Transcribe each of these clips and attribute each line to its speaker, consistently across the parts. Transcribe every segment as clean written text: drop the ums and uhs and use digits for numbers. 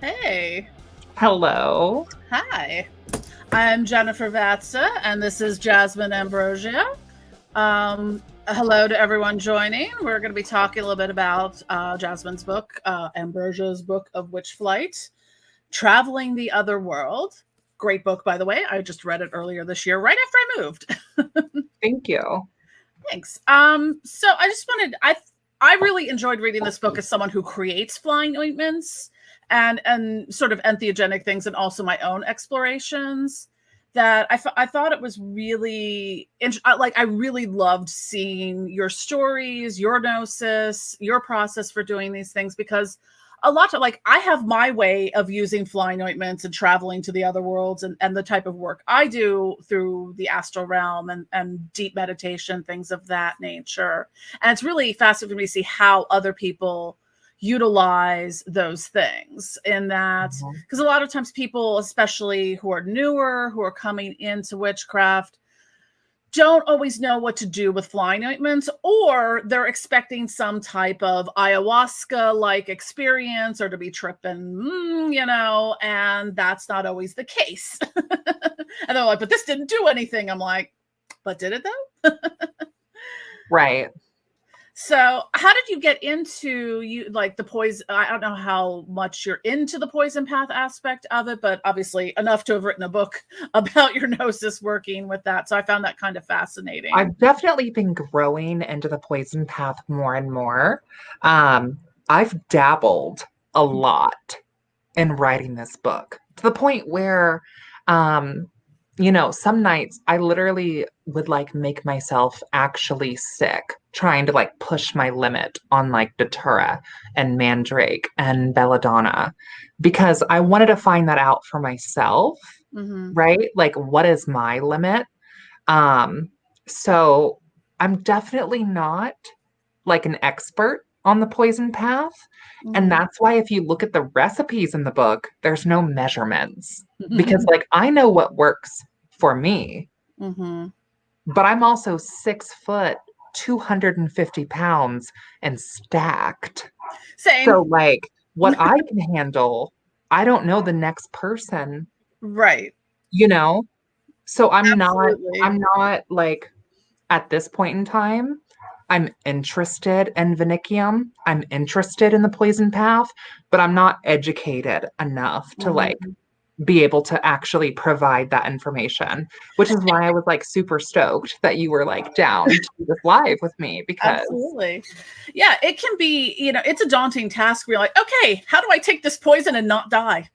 Speaker 1: Hey.
Speaker 2: Hello.
Speaker 1: Hi. I'm Jennifer Vatza, and this is Jasmyne Ambrosia. Hello to everyone joining. We're going to be talking a little bit about Jasmyne's book, Ambrosia's book of Witchflight, Traveling the Other World. Great book, by the way. I just read it earlier this year, right after I moved.
Speaker 2: Thank you.
Speaker 1: Thanks. So I just wanted, I really enjoyed reading this book as someone who creates flying ointments and sort of entheogenic things, and also my own explorations. That I thought it was really like I really loved seeing your stories, your gnosis, your process for doing these things, because a lot of, like, I have my way of using flying ointments and traveling to the other worlds, and the type of work I do through the astral realm and deep meditation, things of that nature. And it's really fascinating to see how other people utilize those things, in that, because a lot of times people, especially who are newer, who are coming into witchcraft, don't always know what to do with flying ointments, or they're expecting some type of ayahuasca-like experience, or to be tripping, and that's not always the case. And they're like, but this didn't do anything. I'm like, but did it though?
Speaker 2: Right.
Speaker 1: So how did you get into the poison? I don't know how much you're into the poison path aspect of it, but obviously enough to have written a book about your gnosis working with that. So I found that kind of fascinating.
Speaker 2: I've definitely been growing into the poison path more and more. I've dabbled a lot in writing this book, to the point where, some nights I literally would make myself actually sick trying to push my limit on Detura and Mandrake and Belladonna, because I wanted to find that out for myself, right? What is my limit? So I'm definitely not an expert on the poison path. And that's why if you look at the recipes in the book, there's no measurements, because I know what works for me, but I'm also 6 foot, 250 pounds and stacked.
Speaker 1: Same.
Speaker 2: So what I can handle, I don't know the next person.
Speaker 1: Right.
Speaker 2: So I'm
Speaker 1: Absolutely.
Speaker 2: not at this point in time, I'm interested in Vinicium. I'm interested in the poison path, but I'm not educated enough to be able to actually provide that information, which is why I was super stoked that you were down to do this live with me, because
Speaker 1: absolutely. Yeah, it can be, it's a daunting task where you're like, okay, how do I take this poison and not die?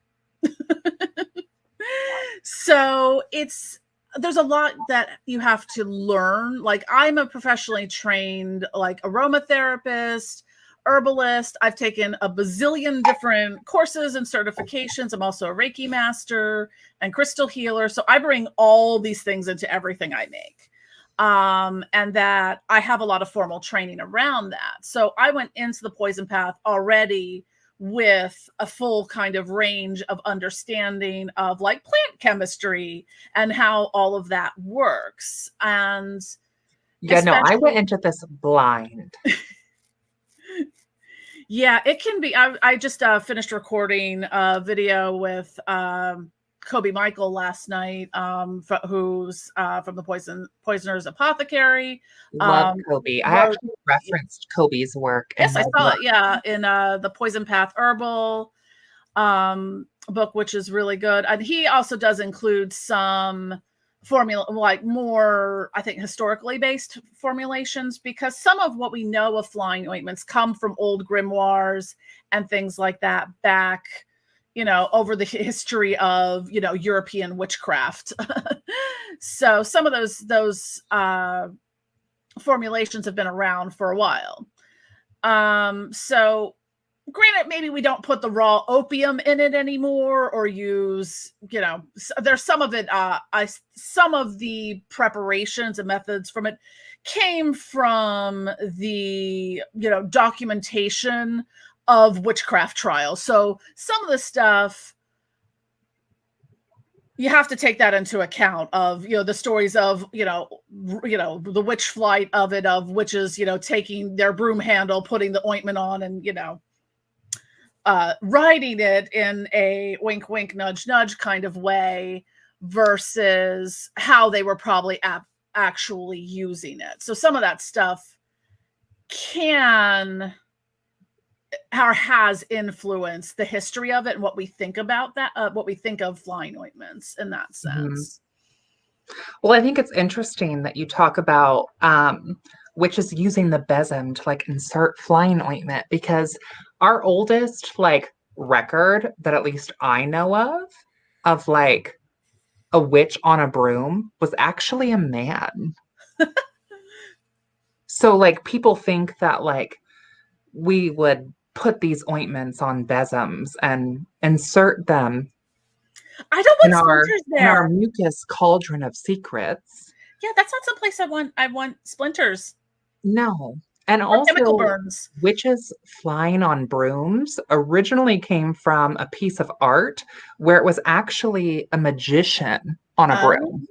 Speaker 1: So there's a lot that you have to learn. I'm a professionally trained aromatherapist, herbalist. I've taken a bazillion different courses and certifications. I'm also a Reiki master and crystal healer. So I bring all these things into everything I make. And that I have a lot of formal training around that. So I went into the poison path already with a full kind of range of understanding of plant chemistry and how all of that works. And
Speaker 2: I went into this blind.
Speaker 1: Yeah, it can be. I just finished recording a video with Kobe Michael last night, who's from the Poisoner's Apothecary.
Speaker 2: Love Kobe. I actually referenced Kobe's work.
Speaker 1: Yes, I saw it. Yeah, in the Poison Path Herbal book, which is really good. And he also does include some formula, more, I think, historically based formulations, because some of what we know of flying ointments come from old grimoires and things like that back, over the history of, European witchcraft. So some of those formulations have been around for a while. So granted, maybe we don't put the raw opium in it anymore, or use, there's some of it, some of the preparations and methods from it came from the, documentation of witchcraft trials. So some of the stuff, you have to take that into account of, the stories of, the witch flight of it, of witches, taking their broom handle, putting the ointment on, and, writing it in a wink, wink, nudge, nudge kind of way versus how they were probably actually using it. So some of that stuff can or has influenced the history of it and what we think about that, what we think of flying ointments in that sense.
Speaker 2: Well, I think it's interesting that you talk about witches using the besom to like insert flying ointment, because our oldest like record that at least I know of like a witch on a broom was actually a man. So like people think that like we would put these ointments on besoms and insert them
Speaker 1: I don't want splinters there.
Speaker 2: in our mucus cauldron of secrets.
Speaker 1: Yeah, that's not someplace I want splinters.
Speaker 2: No. And
Speaker 1: or
Speaker 2: also
Speaker 1: chemical burns.
Speaker 2: Witches flying on brooms originally came from a piece of art where it was actually a magician on a broom.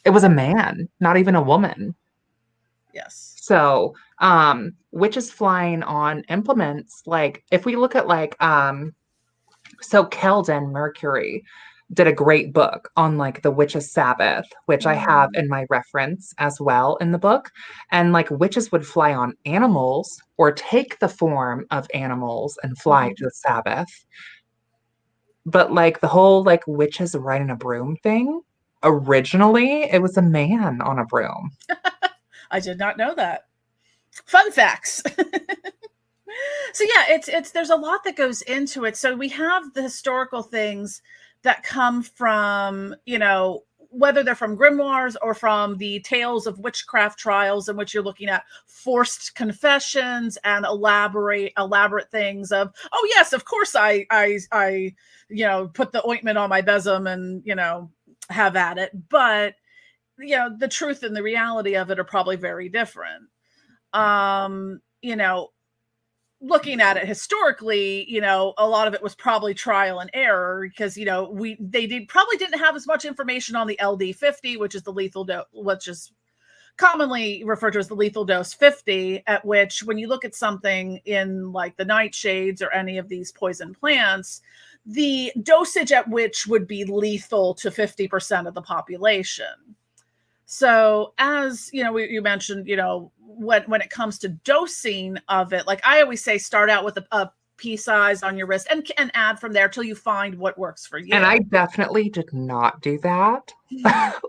Speaker 2: It was a man, not even a woman.
Speaker 1: Yes.
Speaker 2: So witches flying on implements, like if we look at like so Kelden Mercury did a great book on like the witch's Sabbath, which I have in my reference as well in the book. And like witches would fly on animals or take the form of animals and fly to the Sabbath. But like the whole like witches riding a broom thing, originally it was a man on a broom.
Speaker 1: I did not know that. Fun facts. So yeah, it's there's a lot that goes into it. So we have the historical things that come from, you know, whether they're from grimoires or from the tales of witchcraft trials in which you're looking at forced confessions and elaborate things of, oh yes, of course I you know, put the ointment on my besom and, you know, have at it. But, you know, the truth and the reality of it are probably very different. You know, looking at it historically, you know, a lot of it was probably trial and error because, you know, they probably didn't have as much information on the LD50, which is the lethal dose, which is commonly referred to as the lethal dose 50, at which when you look at something in like the nightshades or any of these poison plants, the dosage at which would be lethal to 50% of the population. So as, you know, you mentioned, you know, when it comes to dosing of it, like I always say, start out with a pea size on your wrist and add from there till you find what works for you.
Speaker 2: And I definitely did not do that.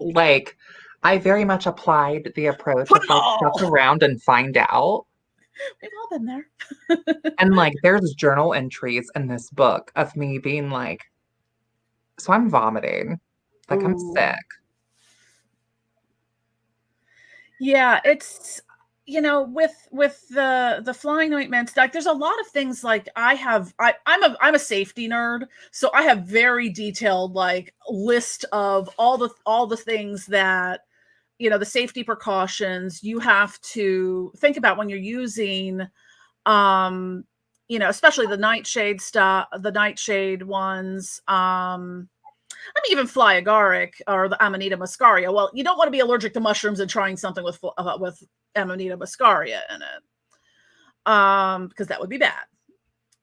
Speaker 2: Like, I very much applied the approach of like stuff around and find out.
Speaker 1: We've all been there.
Speaker 2: And like, there's journal entries in this book of me being like, so I'm vomiting, like I'm sick.
Speaker 1: Yeah, it's, you know, with the flying ointments, like there's a lot of things like I'm a safety nerd, so I have very detailed like list of all the things that, you know, the safety precautions you have to think about when you're using, you know, especially the nightshade stuff, the nightshade ones. I mean, even fly agaric or the Amonita muscaria. Well, you don't want to be allergic to mushrooms and trying something with Amonita muscaria in it, because that would be bad.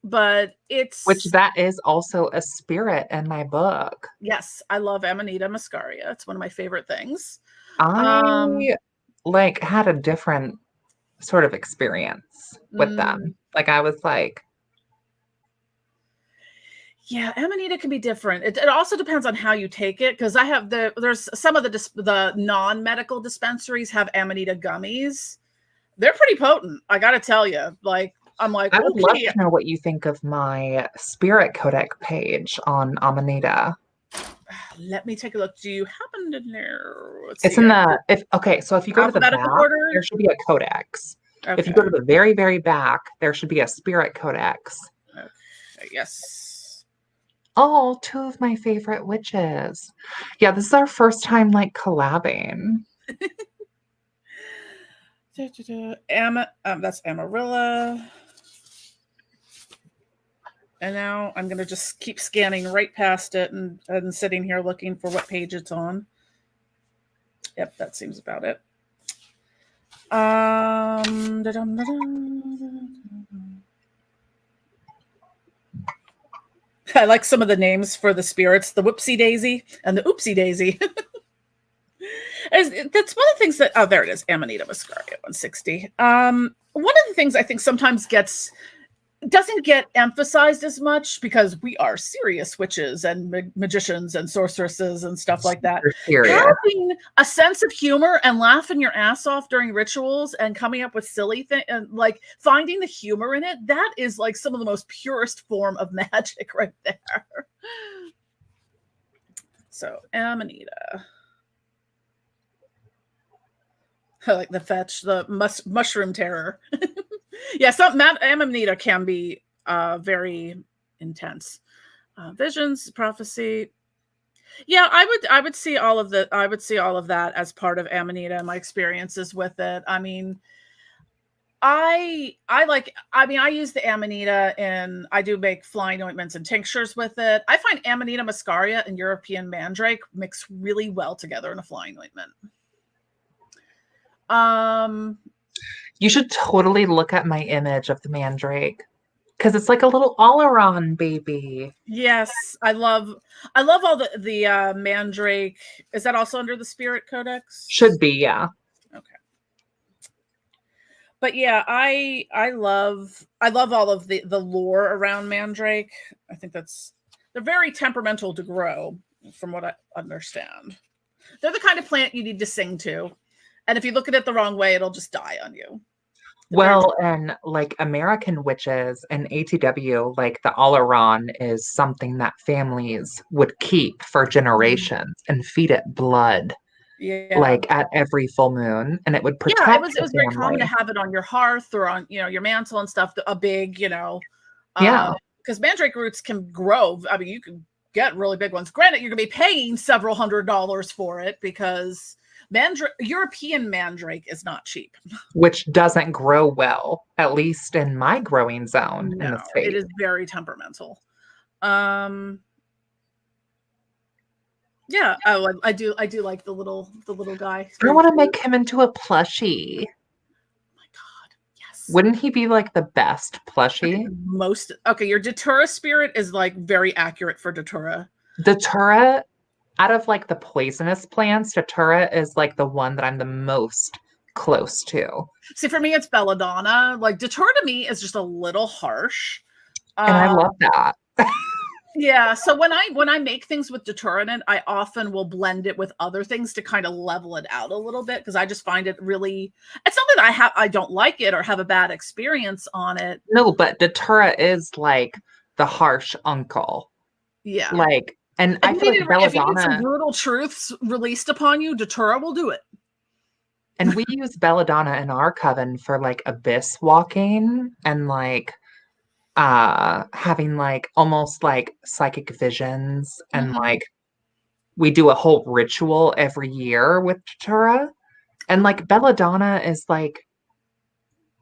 Speaker 1: But
Speaker 2: which that is also a spirit in my book.
Speaker 1: Yes, I love Amonita muscaria. It's one of my favorite things.
Speaker 2: I like had a different sort of experience with them. Like I was like,
Speaker 1: yeah, Amonita can be different. It also depends on how you take it, because I have there's some of the non-medical dispensaries have Amonita gummies. They're pretty potent, I gotta tell you. Like, I'm like,
Speaker 2: I would love to know what you think of my spirit codex page on Amonita.
Speaker 1: Let me take a look. Do you happen to know?
Speaker 2: It's in the so if you go to the back,
Speaker 1: order?
Speaker 2: there should be a codex.
Speaker 1: Okay.
Speaker 2: If you go to the very, very back, there should be a spirit codex.
Speaker 1: Okay, yes.
Speaker 2: Oh, two of my favorite witches. Yeah, this is our first time like collabing.
Speaker 1: That's Amarilla. And now I'm going to just keep scanning right past it and sitting here looking for what page it's on. Yep, that seems about it. I like some of the names for the spirits, the Whoopsie Daisy and the Oopsie Daisy. That's one of the things that, oh, there it is, Amonita muscaria 160. One of the things I think sometimes doesn't get emphasized as much because we are serious witches and magicians and sorceresses and stuff like that. Having a sense of humor and laughing your ass off during rituals and coming up with silly things and like finding the humor in it, that is like some of the most purest form of magic right there. So Amonita. I like the fetch, the mushroom terror. Yeah, Amonita can be very intense. Visions, prophecy. Yeah, I would see all of that as part of Amonita and my experiences with it. I mean, I use the Amonita and I do make flying ointments and tinctures with it. I find Amonita muscaria and European Mandrake mix really well together in a flying ointment.
Speaker 2: You should totally look at my image of the Mandrake because it's like a little all-around baby.
Speaker 1: Yes, I love all the Mandrake. Is that also under the Spirit Codex?
Speaker 2: Should be, yeah.
Speaker 1: Okay. But yeah, I love all of the lore around Mandrake. I think they're very temperamental to grow, from what I understand. They're the kind of plant you need to sing to. And if you look at it the wrong way, it'll just die on you.
Speaker 2: Well, and like American witches and ATW, like the Alaron is something that families would keep for generations and feed it blood. Yeah. Like at every full moon, and it would protect.
Speaker 1: Yeah, it was very common to have it on your hearth or on your mantle and stuff. A big, yeah, because Mandrake roots can grow. I mean, you can get really big ones. Granted, you're gonna be paying several $100s for it because European Mandrake is not cheap.
Speaker 2: Which doesn't grow well, at least in my growing zone in the state.
Speaker 1: It is very temperamental. Yeah, I do like the little guy.
Speaker 2: I want to make him into a plushie.
Speaker 1: Oh my God, yes.
Speaker 2: Wouldn't he be like the best plushie?
Speaker 1: Your Detura spirit is like very accurate for Detura.
Speaker 2: Detura, out of like the poisonous plants, Detura is like the one that I'm the most close to.
Speaker 1: See, for me, it's Belladonna. Like Detura to me is just a little harsh.
Speaker 2: And I love that.
Speaker 1: Yeah, so when I make things with Detura in it, I often will blend it with other things to kind of level it out a little bit because I just find it really. It's not that I don't like it or have a bad experience on it.
Speaker 2: No, but Detura is like the harsh uncle.
Speaker 1: Yeah,
Speaker 2: like, and I feel like Belladonna.
Speaker 1: If you need some brutal truths released upon you, Detura will do it.
Speaker 2: And we use Belladonna in our coven for like abyss walking and like. Having like almost like psychic visions and like we do a whole ritual every year with Detura. And like Belladonna is like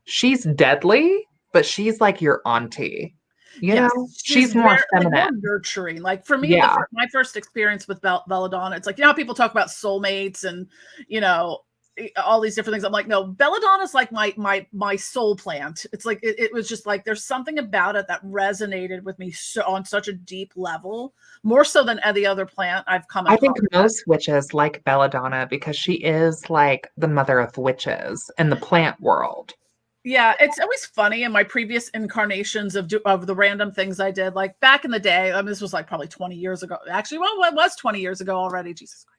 Speaker 2: she's deadly, but she's like your auntie. You know, she's more feminine,
Speaker 1: like more nurturing. Like for me, my first experience with Belladonna, it's like how people talk about soulmates and all these different things. I'm like, no, Belladonna's like my soul plant. It's like it was just like there's something about it that resonated with me on such a deep level, more so than any other plant I've come across.
Speaker 2: I think most witches like Belladonna because she is like the mother of witches in the plant world.
Speaker 1: Yeah, it's always funny in my previous incarnations of the random things I did, like back in the day. I mean, this was like probably 20 years ago. Actually, well, it was 20 years ago already. Jesus Christ.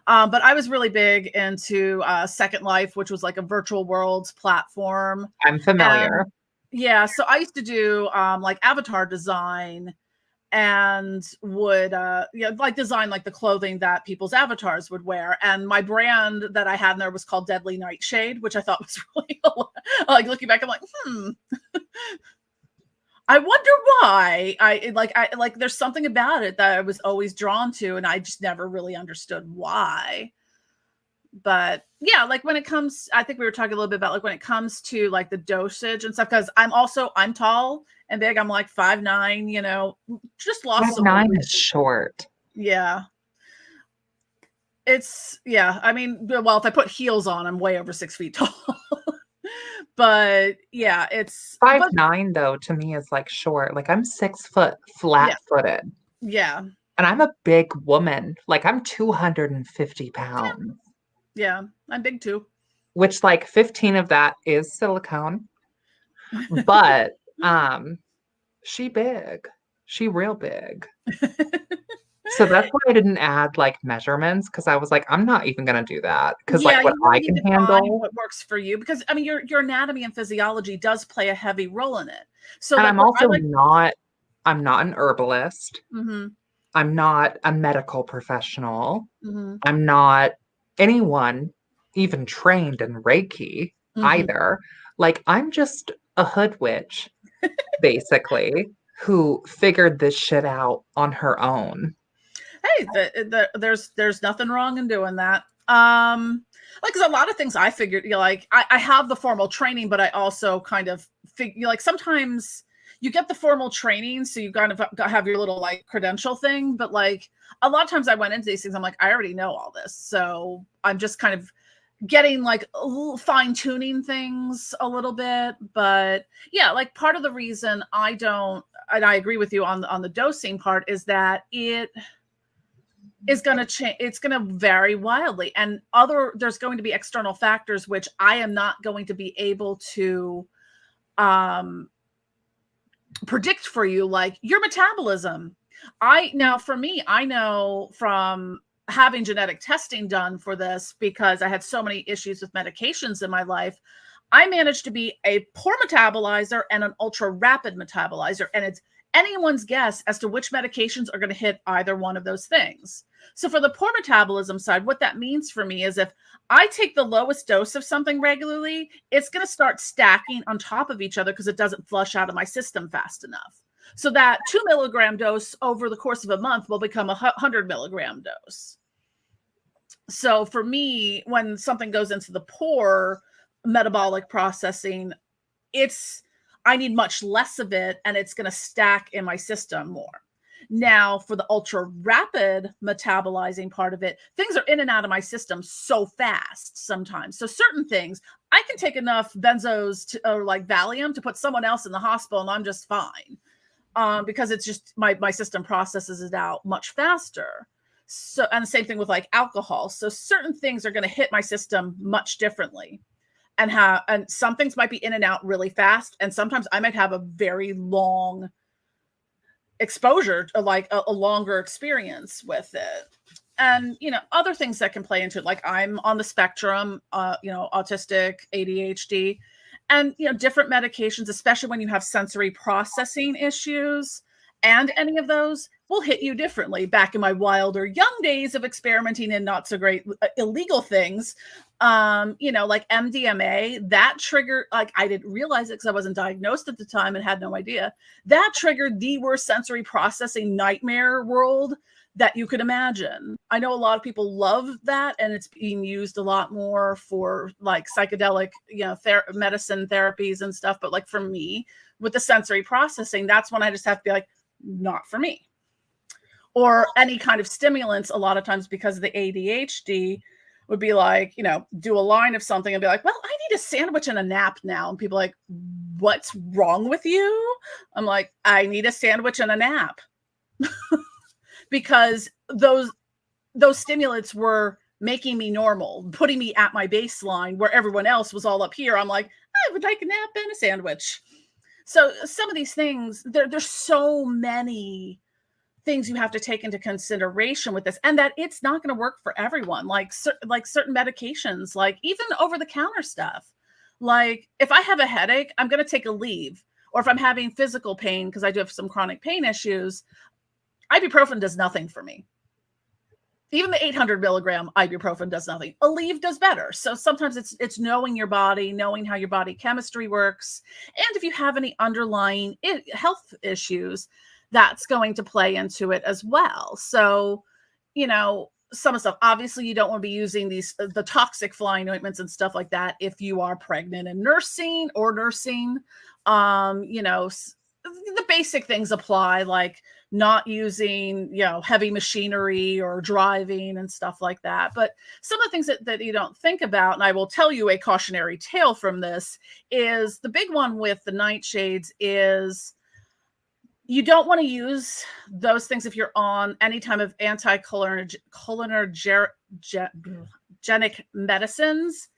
Speaker 1: But I was really big into Second Life, which was like a virtual worlds platform.
Speaker 2: I'm familiar.
Speaker 1: Yeah, so I used to do like avatar design and would like design like the clothing that people's avatars would wear. And my brand that I had in there was called Deadly Nightshade, which I thought was really like looking back, I'm like, I wonder why. I there's something about it that I was always drawn to, and I just never really understood why. But yeah, like when it comes, I think we were talking a little bit about like when it comes to like the dosage and stuff, because I'm tall and big. I'm like 5'9", just lost some
Speaker 2: 5'9" is short.
Speaker 1: Yeah. I mean, well, if I put heels on, I'm way over 6 feet tall. But yeah, it's
Speaker 2: 5'9" though to me is like short. Like I'm 6 foot flat-footed.
Speaker 1: Yeah.
Speaker 2: And I'm a big woman. Like I'm 250 pounds.
Speaker 1: Yeah. I'm big too.
Speaker 2: Which like 15 of that is silicone. But she big. She real big. So that's why I didn't add like measurements, because I was like, I'm not even gonna do that. Because
Speaker 1: Yeah,
Speaker 2: like what
Speaker 1: you really
Speaker 2: I
Speaker 1: need
Speaker 2: can
Speaker 1: to find
Speaker 2: handle.
Speaker 1: what works for you, because I mean your anatomy and physiology does play a heavy role in it. So
Speaker 2: And
Speaker 1: like
Speaker 2: I'm
Speaker 1: what I
Speaker 2: also
Speaker 1: like.
Speaker 2: I'm not an herbalist.
Speaker 1: Mm-hmm,
Speaker 2: I'm not a medical professional.
Speaker 1: mm-hmm,
Speaker 2: I'm not anyone even trained in Reiki
Speaker 1: mm-hmm.
Speaker 2: either. Like I'm just a hood witch, basically, who figured this shit out on her own.
Speaker 1: Hey, there's nothing wrong in doing that. Like, 'cause a lot of things I figured, you know, like I have the formal training, but I also kind of figure, like, sometimes you get the formal training, so you kind of have your little like credential thing, but like a lot of times I went into these things, I'm like, I already know all this, so I'm just kind of getting like fine tuning things a little bit. But yeah, like part of the reason I don't, and I agree with you on the dosing part, is that it is going to change. It's going to vary wildly, and there's going to be external factors which I am not going to be able to um predict for you, like your metabolism. Now for me, I know from having genetic testing done for this, because I had so many issues with medications in my life, I managed to be a poor metabolizer and an ultra rapid metabolizer, and it's anyone's guess as to which medications are going to hit either one of those things. So for the poor metabolism side, what that means for me is if I take the lowest dose of something regularly, it's going to start stacking on top of each other because it doesn't flush out of my system fast enough. So that 2 milligram dose over the course of a month will become a 100 milligram dose. So for me, when something goes into the poor metabolic processing, I need much less of it, and it's going to stack in my system more. Now, for the ultra rapid metabolizing part of it, things are in and out of my system so fast sometimes. So certain things, I can take enough benzos or like Valium to put someone else in the hospital, and I'm just fine, because it's just my system processes it out much faster. So, and the same thing with like alcohol. So certain things are going to hit my system much differently. And some things might be in and out really fast, and sometimes I might have a very long exposure, like a longer experience with it. And other things that can play into it, like I'm on the spectrum, autistic, ADHD, and different medications, especially when you have sensory processing issues, and any of those will hit you differently. Back in my wilder young days of experimenting in not so great illegal things, like MDMA, that triggered, like I didn't realize it because I wasn't diagnosed at the time and had no idea. That triggered the worst sensory processing nightmare world that you could imagine. I know a lot of people love that, and it's being used a lot more for like psychedelic, medicine therapies and stuff. But like for me, with the sensory processing, that's when I just have to be like, not for me. Or any kind of stimulants, a lot of times because of the ADHD, would be like, do a line of something and be like, well, I need a sandwich and a nap now. And people are like, what's wrong with you? I'm like, I need a sandwich and a nap. Because those stimulants were making me normal, putting me at my baseline where everyone else was all up here. I'm like, I would like a nap and a sandwich. So some of these things, there's so many things you have to take into consideration with this, and that it's not going to work for everyone. Like certain medications, like even over-the-counter stuff. Like if I have a headache, I'm going to take a leave. Or if I'm having physical pain, because I do have some chronic pain issues, ibuprofen does nothing for me. Even the 800 milligram ibuprofen does nothing. Aleve does better. So sometimes it's knowing your body, knowing how your body chemistry works. And if you have any underlying health issues, that's going to play into it as well. So, some of the stuff, obviously you don't want to be using the toxic flying ointments and stuff like that if you are pregnant and nursing. The basic things apply, like not using, heavy machinery or driving and stuff like that. But some of the things that you don't think about, and I will tell you a cautionary tale from this, is the big one with the nightshades is you don't want to use those things if you're on any type of anti-cholinergic medicines,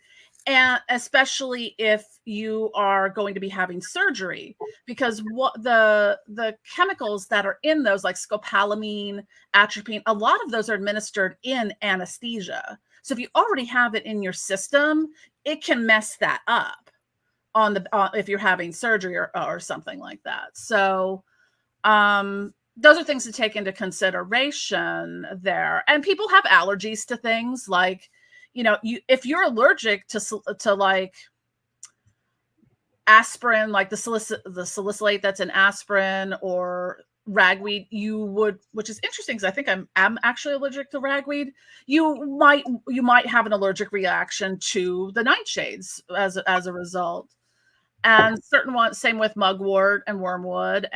Speaker 1: and especially if you are going to be having surgery, because what the chemicals that are in those, like scopolamine, atropine, a lot of those are administered in anesthesia. So if you already have it in your system, it can mess that up if you're having surgery or something like that. So those are things to take into consideration there. And people have allergies to things like, if you're allergic to like aspirin, like the salicylate that's in aspirin, or ragweed, which is interesting because I think I'm actually allergic to ragweed. You might have an allergic reaction to the nightshades as a result. And certain ones, same with mugwort and wormwood,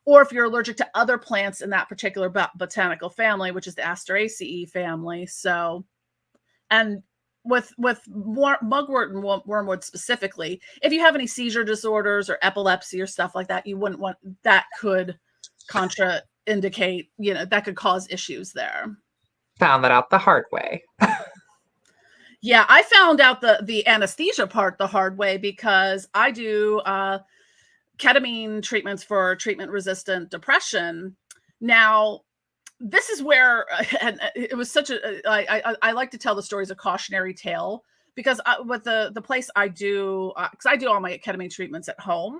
Speaker 1: or if you're allergic to other plants in that particular botanical family, which is the Asteraceae family. So, and with mugwort and wormwood specifically, if you have any seizure disorders or epilepsy or stuff like that, you wouldn't want that. Could contraindicate, that could cause issues there.
Speaker 2: Found that out the hard way.
Speaker 1: Yeah, I found out the anesthesia part the hard way because I do ketamine treatments for treatment-resistant depression. Now, this is where, and it was such I like to tell the story as a cautionary tale, because with the place I do, because I do all my ketamine treatments at home.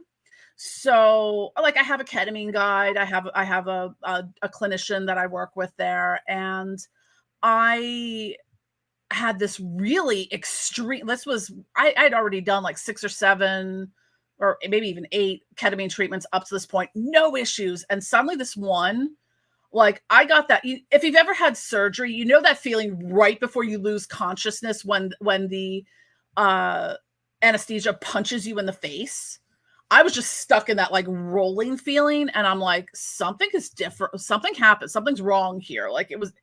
Speaker 1: So, like, I have a ketamine guide. I have a clinician that I work with there, and I had this really extreme. I'd already done like 6 or 7 or maybe even 8 ketamine treatments up to this point, no issues. And suddenly this one, like, I got that. If you've ever had surgery, that feeling right before you lose consciousness when the anesthesia punches you in the face. I was just stuck in that like rolling feeling, and I'm like, something is different. Something happened. Something's wrong here. Like it was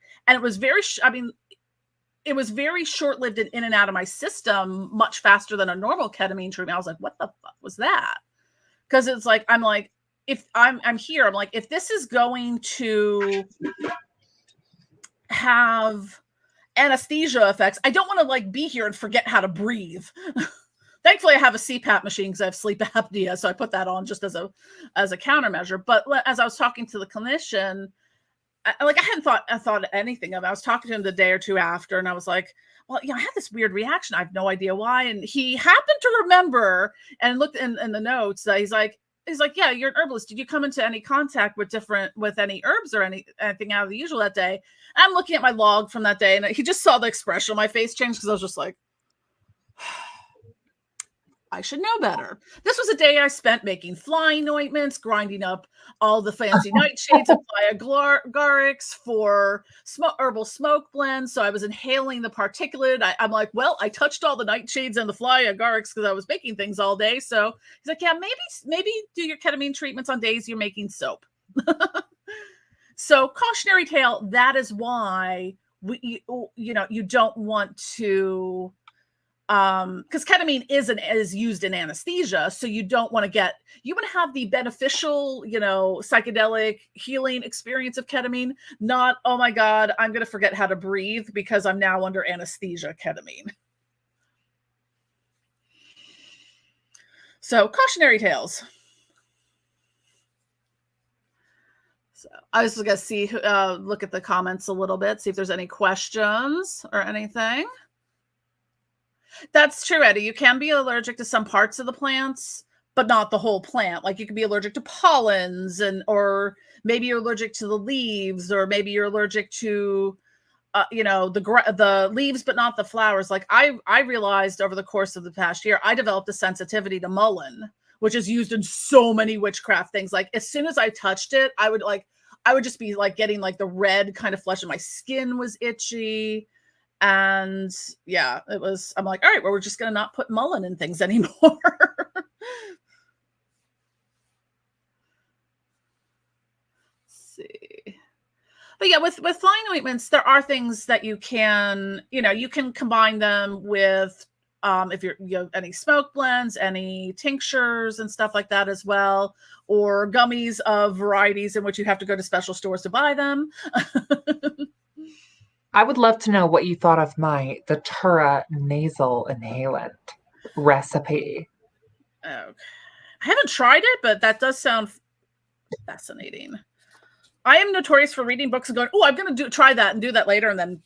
Speaker 1: very. It was very short-lived and in and out of my system much faster than a normal ketamine treatment. I was like, what the fuck was that? Because it's like, I'm like, if I'm here, I'm like, if this is going to have anesthesia effects, I don't want to like be here and forget how to breathe. Thankfully, I have a CPAP machine because I have sleep apnea, so I put that on just as a countermeasure. But as I was talking to the clinician, I hadn't thought anything of it. I was talking to him the day or two after, and I was like, well, I had this weird reaction. I have no idea why. And he happened to remember and looked in the notes that he's like, yeah, you're an herbalist. Did you come into any contact with any herbs or anything out of the usual that day? And I'm looking at my log from that day, and he just saw the expression on my face change because I was just like, I should know better. This was a day I spent making flying ointments, grinding up all the fancy nightshades and agarics for herbal smoke blends. So I was inhaling the particulate. I'm like, well, I touched all the nightshades and the fly agarics because I was making things all day. So he's like, yeah, maybe do your ketamine treatments on days you're making soap. So cautionary tale, that is why you don't want to, because ketamine is used in anesthesia, so you want to have the beneficial, psychedelic healing experience of ketamine, not, oh my God, I'm going to forget how to breathe because I'm now under anesthesia ketamine. So cautionary tales. So I was going to see, look at the comments a little bit, see if there's any questions or anything. That's true, Eddie. You can be allergic to some parts of the plants, but not the whole plant. Like you can be allergic to pollens, or maybe you're allergic to the leaves, or maybe you're allergic to, the leaves, but not the flowers. Like I realized over the course of the past year, I developed a sensitivity to mullen, which is used in so many witchcraft things. Like as soon as I touched it, I would just be like getting like the red kind of flesh, and my skin was itchy. And yeah, I'm like, all right, well, we're just going to not put mullen in things anymore. But yeah, with flying ointments, there are things that you can combine them with if you have any smoke blends, any tinctures and stuff like that as well, or gummies of varieties in which you have to go to special stores to buy them.
Speaker 2: I would love to know what you thought of my Detura nasal inhalant recipe.
Speaker 1: Okay. I haven't tried it, but that does sound fascinating. I am notorious for reading books and going, oh, I'm going to try that and do that later, and then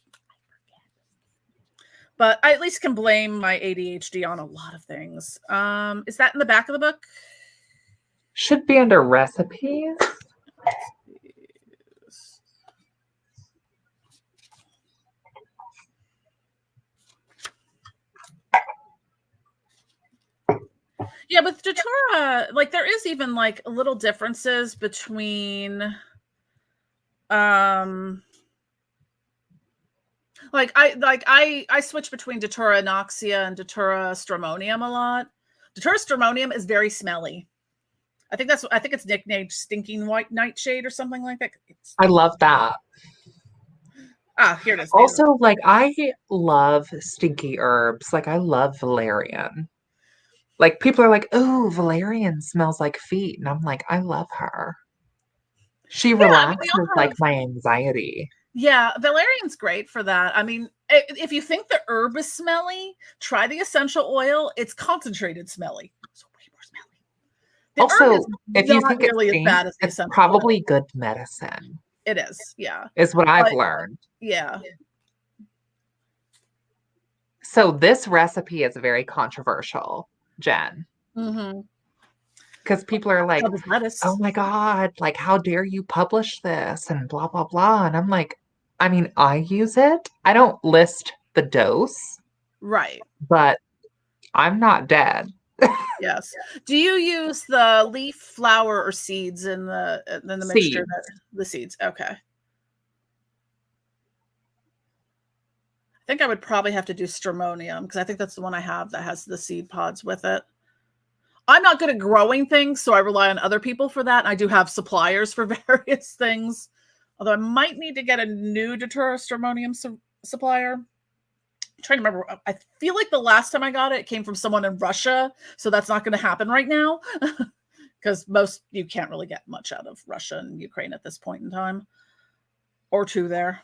Speaker 1: but I at least can blame my ADHD on a lot of things. Is that in the back of the book?
Speaker 2: Should be under recipes.
Speaker 1: Yeah, with Detura, like there is even like little differences between I switch between Detura Anoxia and Detura Stramonium a lot. Detura Stramonium is very smelly. I think it's nicknamed Stinking White Nightshade or something like that.
Speaker 2: I love that.
Speaker 1: Here it is.
Speaker 2: Also, like I love stinky herbs. Like I love valerian. Like people are like, oh, valerian smells like feet. And I'm like, I love her. She relaxes like my anxiety.
Speaker 1: Yeah, valerian's great for that. I mean, if you think the herb is smelly, try the essential oil. It's concentrated smelly. So way more smelly. The
Speaker 2: also, if you think
Speaker 1: really
Speaker 2: it's
Speaker 1: as bad as the
Speaker 2: it's probably
Speaker 1: oil.
Speaker 2: good medicine.
Speaker 1: It is, yeah.
Speaker 2: Is what I've learned.
Speaker 1: Yeah.
Speaker 2: So this recipe is very controversial, Jen.
Speaker 1: Mm-hmm.
Speaker 2: Because people are like, oh my God, like, how dare you publish this and blah, blah, blah. And I'm like, I mean, I use it. I don't list the dose.
Speaker 1: Right.
Speaker 2: But I'm not dead.
Speaker 1: Yes. Do you use the leaf, flower, or seeds in the mixture? The seeds. Okay. I think I would probably have to do Stramonium because I think that's the one I have that has the seed pods with it. I'm not good at growing things, so I rely on other people for that. And I do have suppliers for various things. Although I might need to get a new Detura Stramonium supplier. I'm trying to remember. I feel like the last time I got it came from someone in Russia. So that's not going to happen right now. Because you can't really get much out of Russia and Ukraine at this point in time. Or two there.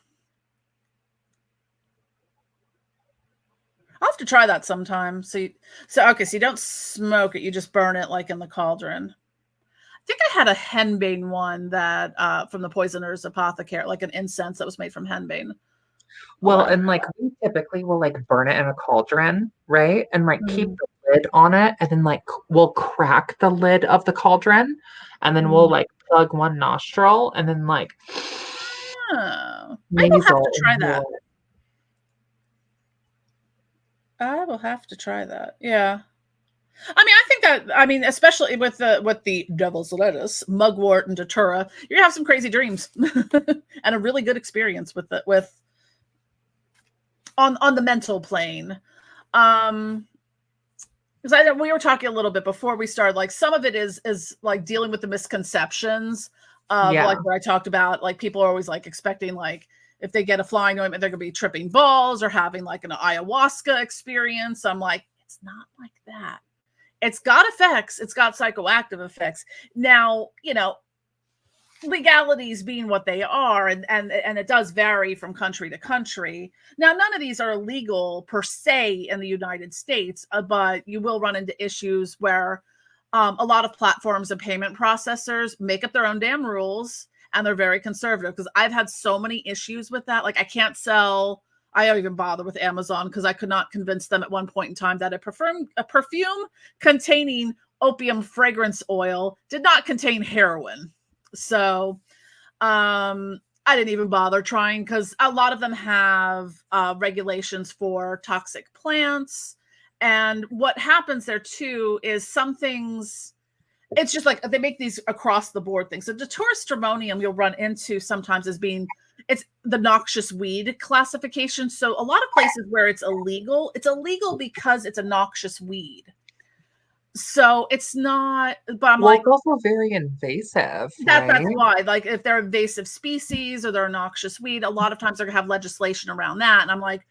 Speaker 1: I'll have to try that sometime. So you don't smoke it, you just burn it like in the cauldron. I think I had a henbane one that from the Poisoner's Apothecary, like an incense that was made from henbane.
Speaker 2: Well, and like we typically will like burn it in a cauldron, right? And like keep the lid on it, and then like we'll crack the lid of the cauldron, and then we'll like plug one nostril, and then like
Speaker 1: I will have to try that. I will have to try that. Yeah. I mean, especially with the devil's lettuce, mugwort, and Detura, you're gonna have some crazy dreams and a really good experience with on the mental plane. Because we were talking a little bit before we started, like some of it is like dealing with the misconceptions of like what I talked about. Like people are always like expecting like if they get a flying ointment, they're gonna be tripping balls or having like an ayahuasca experience. I'm like, it's not like that. It's got effects. It's got psychoactive effects. Now, legalities being what they are, and it does vary from country to country. Now, none of these are illegal per se in the United States, but you will run into issues where a lot of platforms and payment processors make up their own damn rules, and they're very conservative. Because I've had so many issues with that. Like I don't even bother with Amazon because I could not convince them at one point in time that a perfume containing opium fragrance oil did not contain heroin. So I didn't even bother trying because a lot of them have regulations for toxic plants. And what happens there too is some things, it's just like they make these across the board things. So Detura Stramonium you'll run into sometimes as being, it's the noxious weed classification. So a lot of places where it's illegal because it's a noxious weed. So it's not, but I'm
Speaker 2: Well,
Speaker 1: like,
Speaker 2: it's also very invasive,
Speaker 1: that's
Speaker 2: right?
Speaker 1: why. Like, if they're invasive species or they're a noxious weed, a lot of times they're gonna have legislation around that. And I'm like,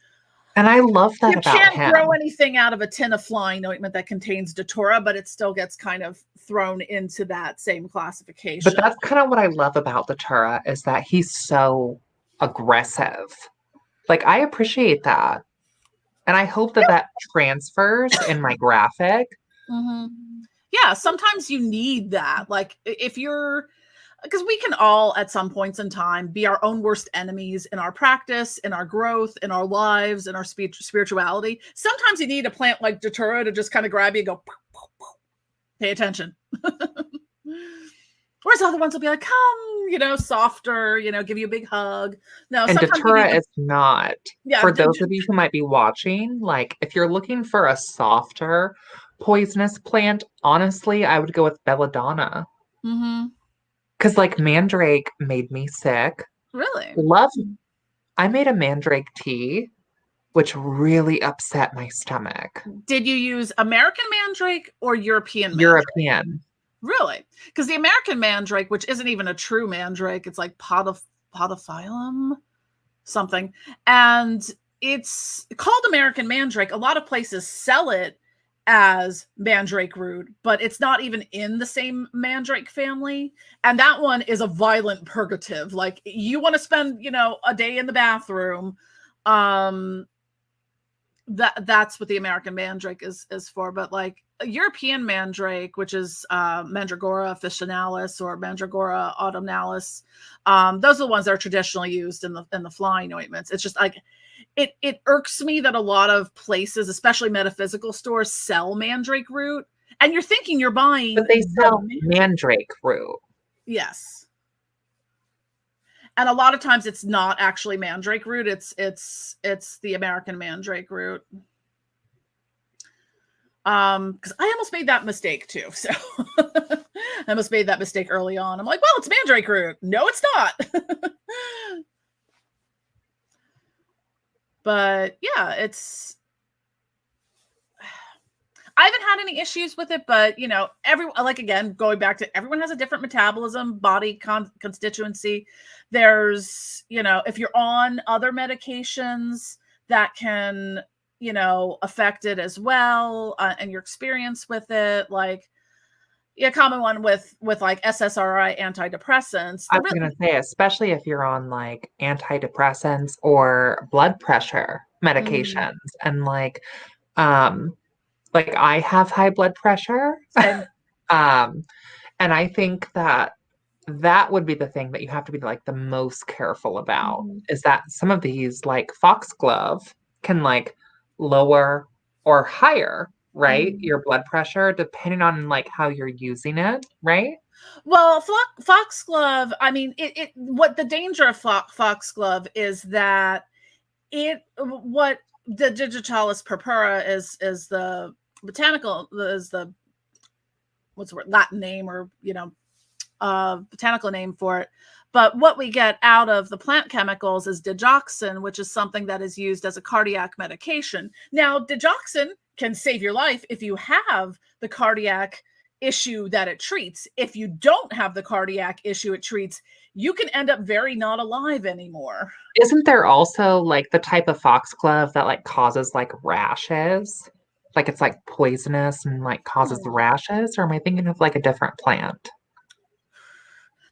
Speaker 2: And I love that
Speaker 1: you
Speaker 2: about
Speaker 1: can't grow
Speaker 2: him.
Speaker 1: anything out of a tin of flying ointment that contains Detura, but it still gets kind of thrown into that same classification.
Speaker 2: But that's kind of what I love about Detura is that he's so aggressive. Like, I appreciate that. And I hope that that transfers in my graphic.
Speaker 1: Mm-hmm. Yeah, sometimes you need that. Like, if you're, because we can all at some points in time be our own worst enemies in our practice, in our growth, in our lives, in our spirituality. Sometimes you need a plant like Detura to just kind of grab you and go, "Pow, pow, pow. Pay attention." Whereas other ones will be like, come, softer, give you a big hug. No,
Speaker 2: And
Speaker 1: sometimes you need
Speaker 2: Detura is not.
Speaker 1: yeah,
Speaker 2: For those of you who might be watching, like, if you're looking for a softer poisonous plant, honestly, I would go with Belladonna.
Speaker 1: mm-hmm.
Speaker 2: Because, like, Mandrake made me sick.
Speaker 1: Really?
Speaker 2: I made a Mandrake tea, which really upset my stomach.
Speaker 1: Did you use American Mandrake or European Mandrake?
Speaker 2: European.
Speaker 1: Really? Because the American Mandrake, which isn't even a true Mandrake, it's like podophyllum something. And it's called American Mandrake. A lot of places sell it as Mandrake Root, but it's not even in the same Mandrake family. And that one is a violent purgative. Like, you want to spend, a day in the bathroom. That's what the American Mandrake is for. But like a European Mandrake, which is Mandragora officinalis or Mandragora autumnalis, those are the ones that are traditionally used in the flying ointments. It's just like it irks me that a lot of places, especially metaphysical stores, sell Mandrake Root, and you're thinking you're buying,
Speaker 2: but they sell Mandrake Root.
Speaker 1: Yes. And a lot of times it's not actually Mandrake Root. It's the American Mandrake Root. Because I almost made that mistake too. So I almost made that mistake early on. I'm like, well, it's Mandrake Root. No, it's not. But yeah, I haven't had any issues with it, but again, going back to everyone has a different metabolism, body constituency. There's, if you're on other medications that can, affect it as well, and your experience with it, like a common one with like SSRI antidepressants.
Speaker 2: I was going to say, especially if you're on like antidepressants or blood pressure medications, and like I have high blood pressure. And I think that would be the thing that you have to be like the most careful about, is that some of these like Foxglove can like lower or higher, right? Your blood pressure, depending on like how you're using it, right?
Speaker 1: Well, Foxglove, I mean, what the danger of Foxglove is that what the digitalis purpura is the botanical, is the, what's the word, Latin name, or, botanical name for it. But what we get out of the plant chemicals is digoxin, which is something that is used as a cardiac medication. Now, digoxin can save your life if you have the cardiac issue that it treats. If you don't have the cardiac issue it treats, you can end up very not alive anymore.
Speaker 2: Isn't there also like the type of foxglove that like causes like rashes? Like it's like poisonous and like causes the rashes? Or am I thinking of like a different plant?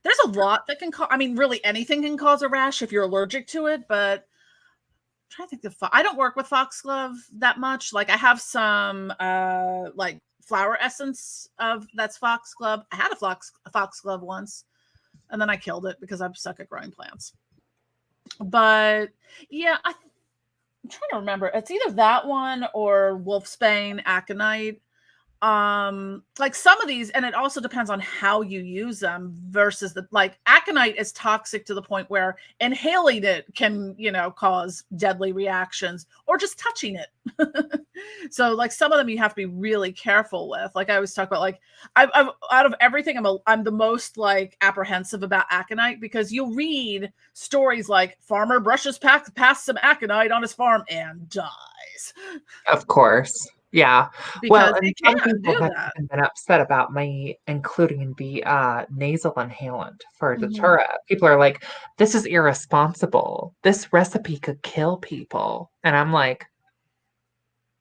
Speaker 1: There's a lot that can cause, I mean, really anything can cause a rash if you're allergic to it, but I'm trying to think I don't work with Foxglove that much. Like I have some like flower essence that's Foxglove. I had a Foxglove once, and then I killed it because I'm stuck at growing plants. But yeah, I'm trying to remember. It's either that one or Wolfsbane Aconite. Like some of these, and it also depends on how you use them versus like aconite is toxic to the point where inhaling it can, cause deadly reactions, or just touching it. So like some of them you have to be really careful with. Like I always talk about, like I've out of everything, I'm the most like apprehensive about aconite, because you'll read stories like farmer brushes past some aconite on his farm and dies.
Speaker 2: Of course. Yeah. Well,
Speaker 1: because they
Speaker 2: and some
Speaker 1: can
Speaker 2: people
Speaker 1: do
Speaker 2: have
Speaker 1: that.
Speaker 2: even been upset about me including the nasal inhalant for
Speaker 1: Mhm.
Speaker 2: Datura. People are like, this is irresponsible. This recipe could kill people. And I'm like,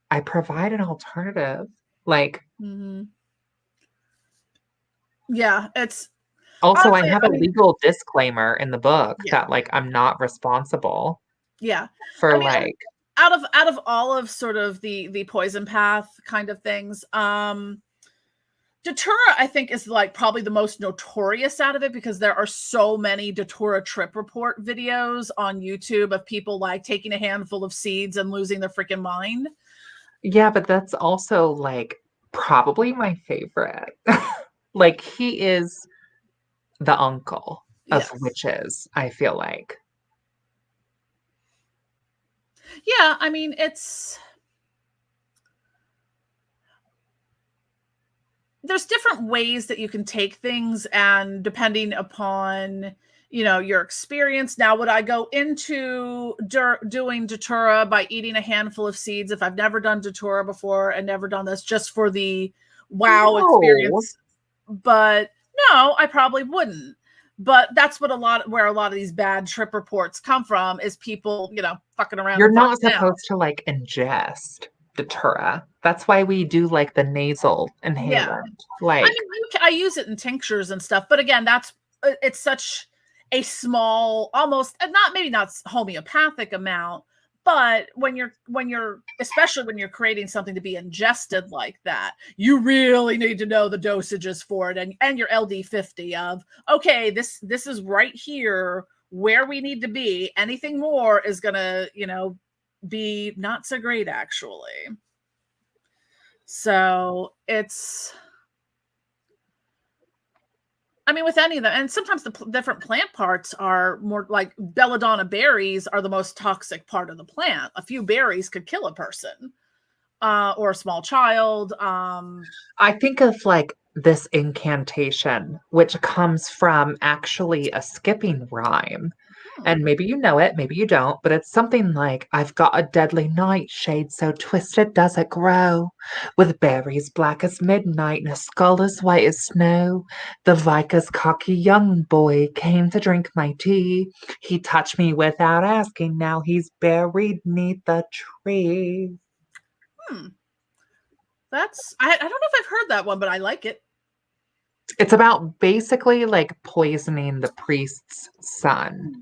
Speaker 2: I provide an alternative. Like,
Speaker 1: Mhm. Yeah, it's
Speaker 2: also, I
Speaker 1: honestly,
Speaker 2: have
Speaker 1: I
Speaker 2: a
Speaker 1: mean,
Speaker 2: legal disclaimer in the book
Speaker 1: yeah,
Speaker 2: that like I'm not responsible
Speaker 1: yeah.
Speaker 2: for
Speaker 1: I mean,
Speaker 2: like
Speaker 1: out of all of sort of the poison path kind of things, Detura, I think, is like probably the most notorious out of it because there are so many Detura trip report videos on YouTube of people like taking a handful of seeds and losing their freaking mind.
Speaker 2: yeah, but that's also like probably my favorite. Like he is the uncle of
Speaker 1: Yes.
Speaker 2: witches, I feel like.
Speaker 1: Yeah, I mean, there's different ways that you can take things, and depending upon your experience. Now, would I go into doing Datura by eating a handful of seeds if I've never done Datura before and never done this just for the wow
Speaker 2: No.
Speaker 1: experience? But no, I probably wouldn't. But that's what where a lot of these bad trip reports come from, is people fucking around
Speaker 2: You're
Speaker 1: and
Speaker 2: not
Speaker 1: finding out.
Speaker 2: supposed to like ingest Datura. That's why we do like the nasal
Speaker 1: Yeah,
Speaker 2: inhalant.
Speaker 1: I
Speaker 2: Like,
Speaker 1: mean, I use it in tinctures and stuff, but again, it's such a small, almost not, maybe not homeopathic amount, but when you're especially when you're creating something to be ingested like that, you really need to know the dosages for it, and your LD50 of, okay, this is right here where we need to be. Anything more is gonna be not so great, actually. So it's, I mean, with any of them, and sometimes the different plant parts are more like belladonna berries are the most toxic part of the plant. A few berries could kill a person, or a small child.
Speaker 2: I think of like this incantation, which comes from actually a skipping rhyme.
Speaker 1: Hmm,
Speaker 2: And maybe you know it, maybe you don't, but it's something like, I've got a deadly nightshade, so twisted does it grow, with berries black as midnight and a skull as white as snow. The Vica's cocky young boy came to drink my tea. He touched me without asking, now he's buried neath the tree.
Speaker 1: hmm. I don't know if I've heard that one, but I like it.
Speaker 2: It's about basically like poisoning the priest's son
Speaker 1: Hmm,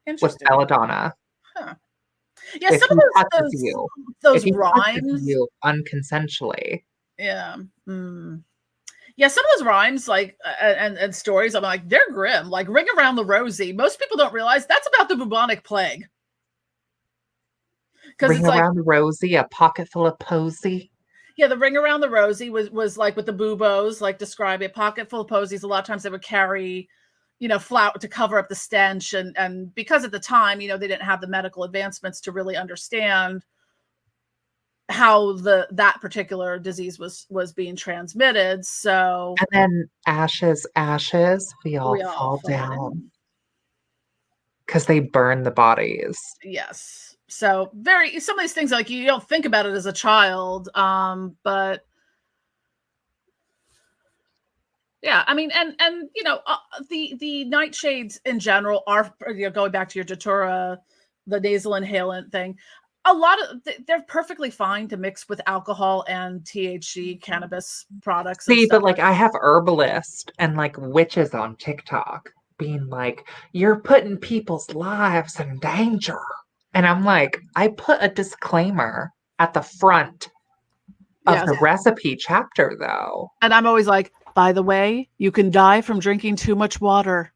Speaker 2: with
Speaker 1: interesting.
Speaker 2: belladonna.
Speaker 1: Huh. Yeah,
Speaker 2: If
Speaker 1: some of
Speaker 2: he
Speaker 1: those
Speaker 2: touches you, if
Speaker 1: those
Speaker 2: he touches
Speaker 1: rhymes.
Speaker 2: you unconsensually.
Speaker 1: Yeah. Yeah, some of those rhymes, like, and stories, I'm like, they're grim. Like Ring Around the Rosie. Most people don't realize that's about the bubonic plague, because
Speaker 2: Ring
Speaker 1: it's like,
Speaker 2: around the rosy, a pocket full of posy.
Speaker 1: yeah, the Ring Around the Rosie was like with the buboes, like describe a pocket full of posies. A lot of times they would carry, flour to cover up the stench, and because at the time, they didn't have the medical advancements to really understand how that particular disease was being transmitted. So
Speaker 2: And then ashes, ashes, we all
Speaker 1: we all
Speaker 2: fall
Speaker 1: fall
Speaker 2: down
Speaker 1: down.
Speaker 2: because they burn the bodies.
Speaker 1: Yes. So very, some of these things, like, you don't think about it as a child, but yeah, I mean, and the nightshades in general are, going back to your Datura, the nasal inhalant thing. A lot of they're perfectly fine to mix with alcohol and THC cannabis products and
Speaker 2: See,
Speaker 1: stuff.
Speaker 2: but like I have herbalists and like witches on TikTok being like, you're putting people's lives in danger. And I'm like, I put a disclaimer at the front of
Speaker 1: Yes,
Speaker 2: the recipe chapter, though.
Speaker 1: and I'm always like, by the way, you can die from drinking too much water.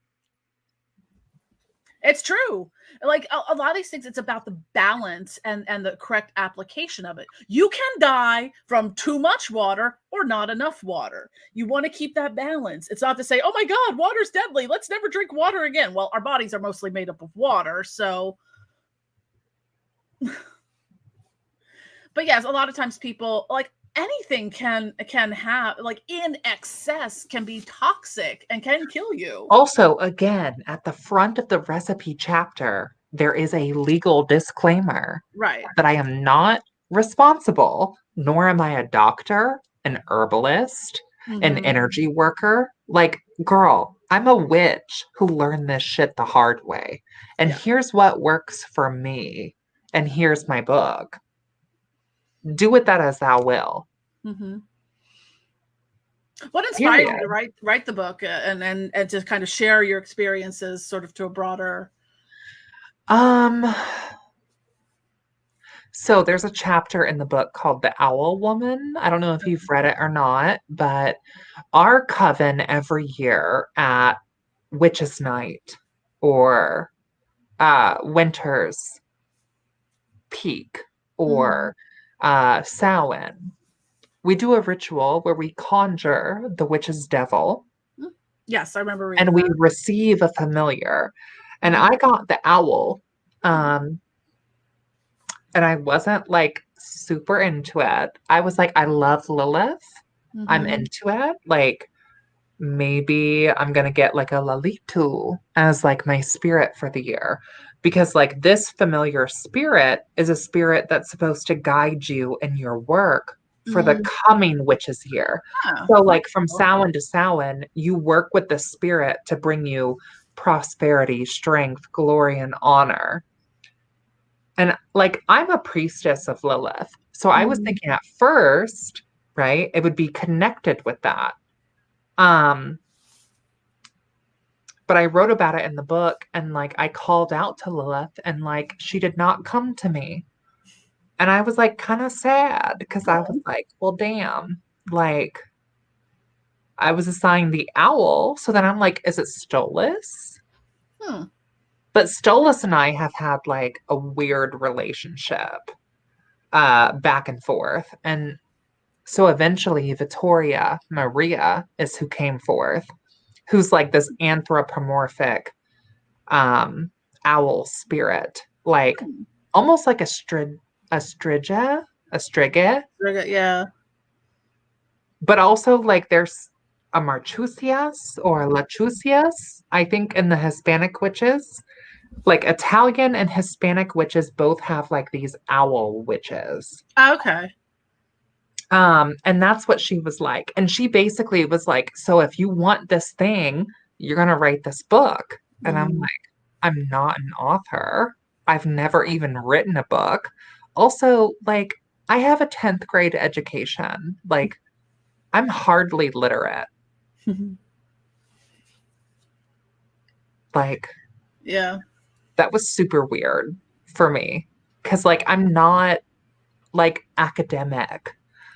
Speaker 1: It's true. Like a lot of these things, it's about the balance and the correct application of it. You can die from too much water or not enough water. You want to keep that balance. It's not to say, oh my God, water's deadly, let's never drink water again. Well, our bodies are mostly made up of water. So, but yes, a lot of times people, like, anything can have, like, in excess can be toxic and can kill you.
Speaker 2: Also, again, at the front of the recipe chapter, there is a legal disclaimer
Speaker 1: Right.
Speaker 2: that I am not responsible, nor am I a doctor, an herbalist, an energy worker. Like, girl, I'm a witch who learned this shit the hard way. And here's what works for me. And here's my book. Do with that as thou will.
Speaker 1: What inspired you to write the book and to kind of share your experiences sort of to a broader?
Speaker 2: So there's a chapter in the book called The Owl Woman. I don't know if you've read it or not, but our coven every year at Witch's Night or Winter's Peak or Samhain, we do a ritual where we conjure the witch's devil.
Speaker 1: Yes, I remember reading
Speaker 2: and we receive a familiar. And I got the owl. And I wasn't like super into it. I was like, I love Lilith. I'm into it. Like, maybe I'm going to get like a Lalitu as like my spirit for the year. Because like this familiar spirit is a spirit that's supposed to guide you in your work for the coming witch's year. So like from Samhain to Samhain, you work with the spirit to bring you prosperity, strength, glory, and honor. And like, I'm a priestess of Lilith. So I was thinking at first, right, it would be connected with that. But I wrote about it in the book and like, I called out to Lilith and like, she did not come to me. And I was like, kind of sad because I was like, well, damn, like I was assigned the owl. So then I'm like, is it Stolas? But Stolas and I have had like a weird relationship back and forth. And so eventually Vittoria Maria is who came forth, who's like this anthropomorphic owl spirit, like almost like a striga.
Speaker 1: Yeah.
Speaker 2: But also like there's a Marchusias or Lachusias, I think, in the Hispanic witches. Like Italian and Hispanic witches both have like these owl witches.
Speaker 1: Okay.
Speaker 2: And that's what she was like. And she basically was like, so if you want this thing, you're gonna write this book. And I'm like, I'm not an author. I've never even written a book. Also, like, I have a 10th grade education. Like, I'm hardly literate. Like,
Speaker 1: yeah.
Speaker 2: That was super weird for me. Cause like I'm not like academic.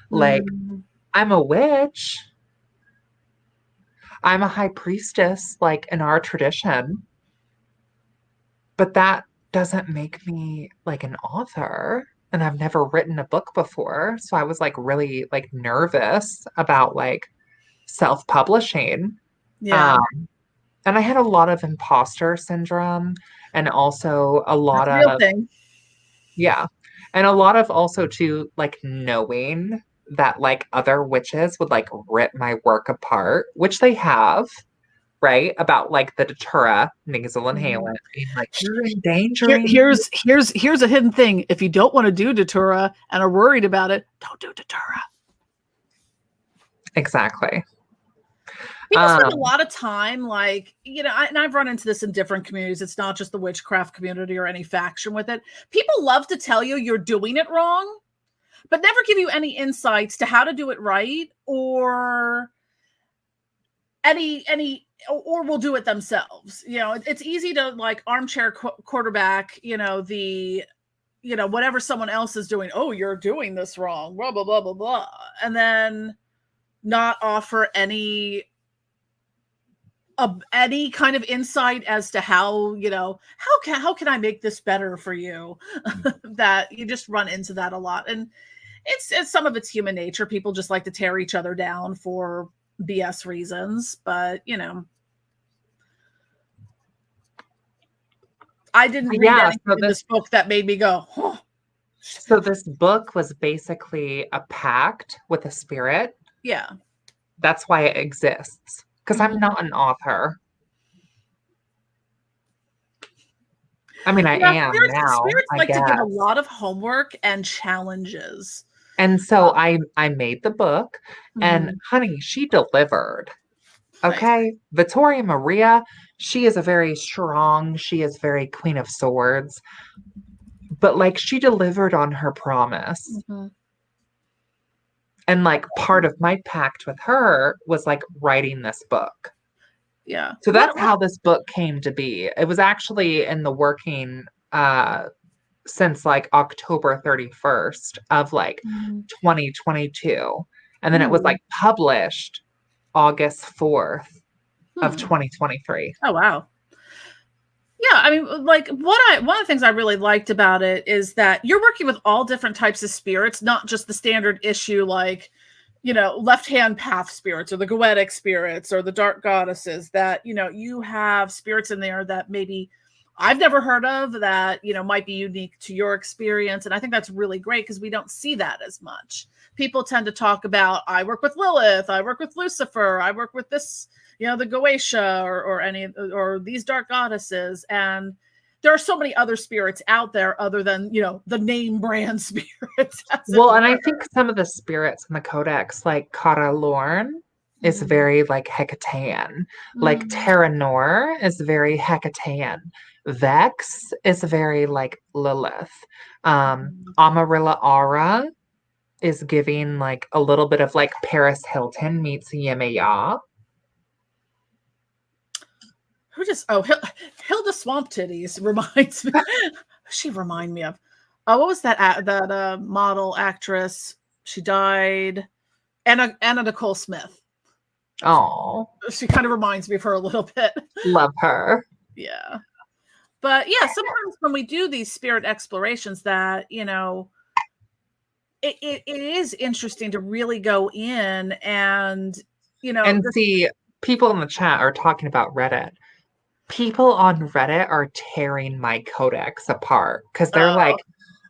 Speaker 2: Like I'm a witch. I'm a high priestess, like in our tradition. But that doesn't make me like an author. And I've never written a book before. So I was like really like nervous about like self-publishing.
Speaker 1: Yeah.
Speaker 2: And I had a lot of imposter syndrome and also a lot
Speaker 1: That's a real
Speaker 2: of
Speaker 1: thing.
Speaker 2: yeah. And a lot of also too like knowing that like other witches would like rip my work apart, which they have, right? About like the Detura nasal inhalant being like you're endangering.
Speaker 1: Here's a hidden thing. If you don't want to do Detura and are worried about it, don't do Detura.
Speaker 2: Exactly.
Speaker 1: People spend a lot of time, like, you know, and I've run into this in different communities. It's not just the witchcraft community or any faction with it. People love to tell you you're doing it wrong, but never give you any insights to how to do it right or or will do it themselves. You know, it's easy to like armchair quarterback, you know, whatever someone else is doing. Oh, you're doing this wrong, blah, blah, blah, blah, blah. And then not offer any kind of insight as to how, you know, how can I make this better for you? That you just run into that a lot. And it's some of it's human nature. People just like to tear each other down for BS reasons, but you know, I didn't read anything in this book that made me go, oh.
Speaker 2: So this book was basically a pact with a spirit.
Speaker 1: Yeah.
Speaker 2: That's why it exists. Because I'm not an author. I mean, I am now,
Speaker 1: spirits
Speaker 2: I
Speaker 1: like to give a
Speaker 2: guess.
Speaker 1: lot of homework and challenges.
Speaker 2: And so I made the book, and
Speaker 1: Mhm.
Speaker 2: honey, she delivered.
Speaker 1: Nice.
Speaker 2: Okay. Vittoria Maria, she is a very strong, she is very Queen of Swords, but like she delivered on her promise.
Speaker 1: Mhm.
Speaker 2: And like part of my pact with her was like writing this book.
Speaker 1: Yeah.
Speaker 2: So that's how this book came to be. It was actually in the working since like October 31st of like
Speaker 1: Mhm.
Speaker 2: 2022. And then it was
Speaker 1: Hmm.
Speaker 2: like published August 4th of
Speaker 1: Hmm.
Speaker 2: 2023.
Speaker 1: Oh wow. Yeah, I mean, like one of the things I really liked about it is that you're working with all different types of spirits, not just the standard issue like, left hand path spirits or the goetic spirits or the dark goddesses. That you have spirits in there that maybe I've never heard of that might be unique to your experience, and I think that's really great because we don't see that as much. People tend to talk about, I work with Lilith, I work with Lucifer, I work with this, the Goetia or any or these dark goddesses, and there are so many other spirits out there other than the name brand spirits, as it
Speaker 2: Well, and I
Speaker 1: were.
Speaker 2: think some of the spirits in the codex, like Kara Lorn, is
Speaker 1: Mm,
Speaker 2: very like Hecatean. Like
Speaker 1: mm,
Speaker 2: Terra Nor is very Hecatean. Vex is very like Lilith.
Speaker 1: mm.
Speaker 2: Amarilla Aura is giving like a little bit of like Paris Hilton meets Yemaya.
Speaker 1: Who just Hilda Swamp Titties reminds me. She remind me of what was that model actress? She died. Anna Nicole Smith.
Speaker 2: Oh,
Speaker 1: She kind of reminds me of her a little bit.
Speaker 2: love her.
Speaker 1: Yeah. But yeah, sometimes when we do these spirit explorations that, it is interesting to really go in and,
Speaker 2: And see, people in the chat are talking about Reddit. People on Reddit are tearing my codex apart because they're like,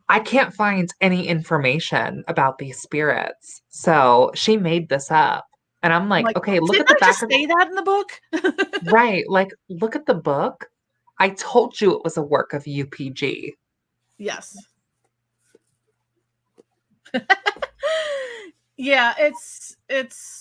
Speaker 2: I can't find any information about these spirits. So she made this up. And I'm
Speaker 1: I'm
Speaker 2: like,
Speaker 1: like,
Speaker 2: okay, look
Speaker 1: didn't
Speaker 2: at the
Speaker 1: I
Speaker 2: back
Speaker 1: just
Speaker 2: of
Speaker 1: say that in the book?
Speaker 2: right. Like, look at the book. I told you it was a work of UPG.
Speaker 1: Yes. Yeah, it's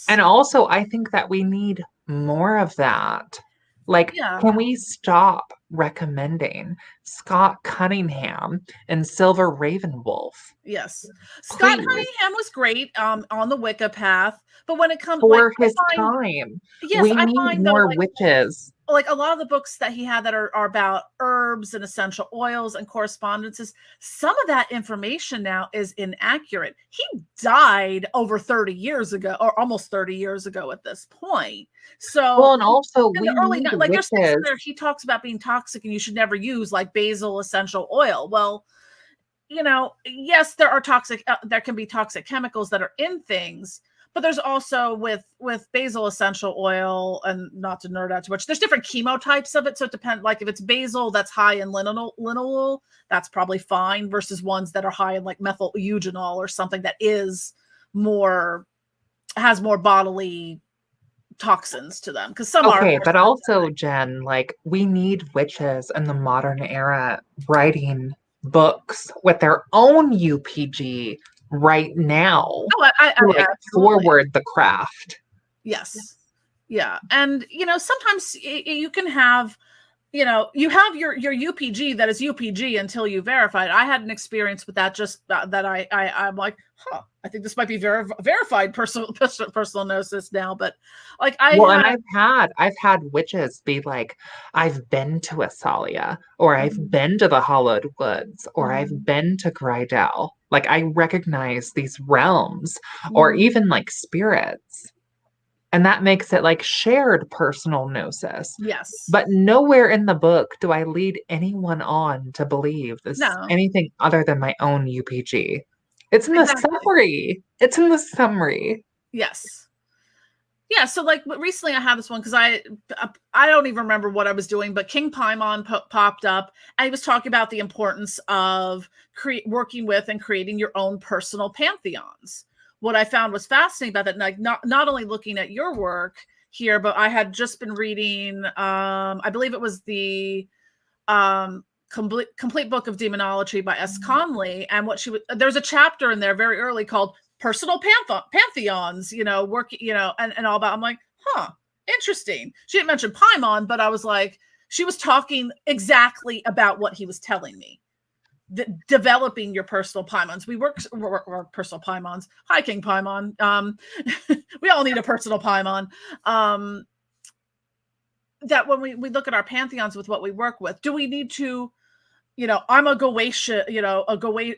Speaker 2: And also, I think that we need more of that. Like,
Speaker 1: yeah.
Speaker 2: can we stop recommending Scott Cunningham and Silver Ravenwolf?
Speaker 1: Yes. Scott
Speaker 2: Please,
Speaker 1: Cunningham was great on the Wicca path, but when it comes like
Speaker 2: for
Speaker 1: I
Speaker 2: his
Speaker 1: find
Speaker 2: time.
Speaker 1: yes,
Speaker 2: We
Speaker 1: I
Speaker 2: need
Speaker 1: find though
Speaker 2: more witches.
Speaker 1: like a lot of the books that he had that are about herbs and essential oils and correspondences, some of that information now is inaccurate. He died over 30 years ago or almost 30 years ago at this point. So
Speaker 2: Well, and also
Speaker 1: in the
Speaker 2: we
Speaker 1: early
Speaker 2: need
Speaker 1: like there's things in
Speaker 2: witches.
Speaker 1: there he talks about being toxic and you should never use like basil essential oil. Well, yes, there are there can be toxic chemicals that are in things, but there's also with basil essential oil, and not to nerd out too much, there's different chemotypes of it. So it depends, like if it's basil that's high in linalool, that's probably fine, versus ones that are high in like methyl eugenol or something that has more bodily toxins to them, because some are
Speaker 2: Okay,
Speaker 1: more
Speaker 2: but also,
Speaker 1: sympathetic.
Speaker 2: Jen, like we need witches in the modern era writing books with their own UPG right now
Speaker 1: Oh,
Speaker 2: to
Speaker 1: I
Speaker 2: like
Speaker 1: absolutely.
Speaker 2: forward the craft.
Speaker 1: Yes. Yeah. And, sometimes you can have, you have your UPG that is UPG until you verify it. I had an experience with that, just that I'm like, I think this might be verified personal gnosis now. But like I
Speaker 2: Well, and
Speaker 1: had,
Speaker 2: I've had witches be like, I've been to Asalia, or I've
Speaker 1: Mhm,
Speaker 2: been to the Hollowed Woods, or I've
Speaker 1: mhm,
Speaker 2: been to Grydell. Like I recognize these realms, or
Speaker 1: mhm.
Speaker 2: even like spirits. And that makes it like shared personal gnosis.
Speaker 1: Yes.
Speaker 2: But nowhere in the book do I lead anyone on to believe this
Speaker 1: No,
Speaker 2: anything other than my own UPG. It's in the
Speaker 1: exactly.
Speaker 2: summary. It's in the summary.
Speaker 1: Yes. Yeah, so like recently I had this one because I don't even remember what I was doing, but King Paimon popped up and he was talking about the importance of working with and creating your own personal pantheons. What I found was fascinating about that, like not only looking at your work here, but I had just been reading, I believe it was the complete book of demonology by S. Conley, and there's a chapter in there very early called personal pantheons, working, and all about. I'm like, interesting. She didn't mention Paimon, but I was like, she was talking exactly about what he was telling me. Developing your personal Paimons. We work personal Paimons. Hi, King Paimon. We all need a personal Paimon. That when we look at our pantheons with what we work with, do we need to, I'm a Goetia,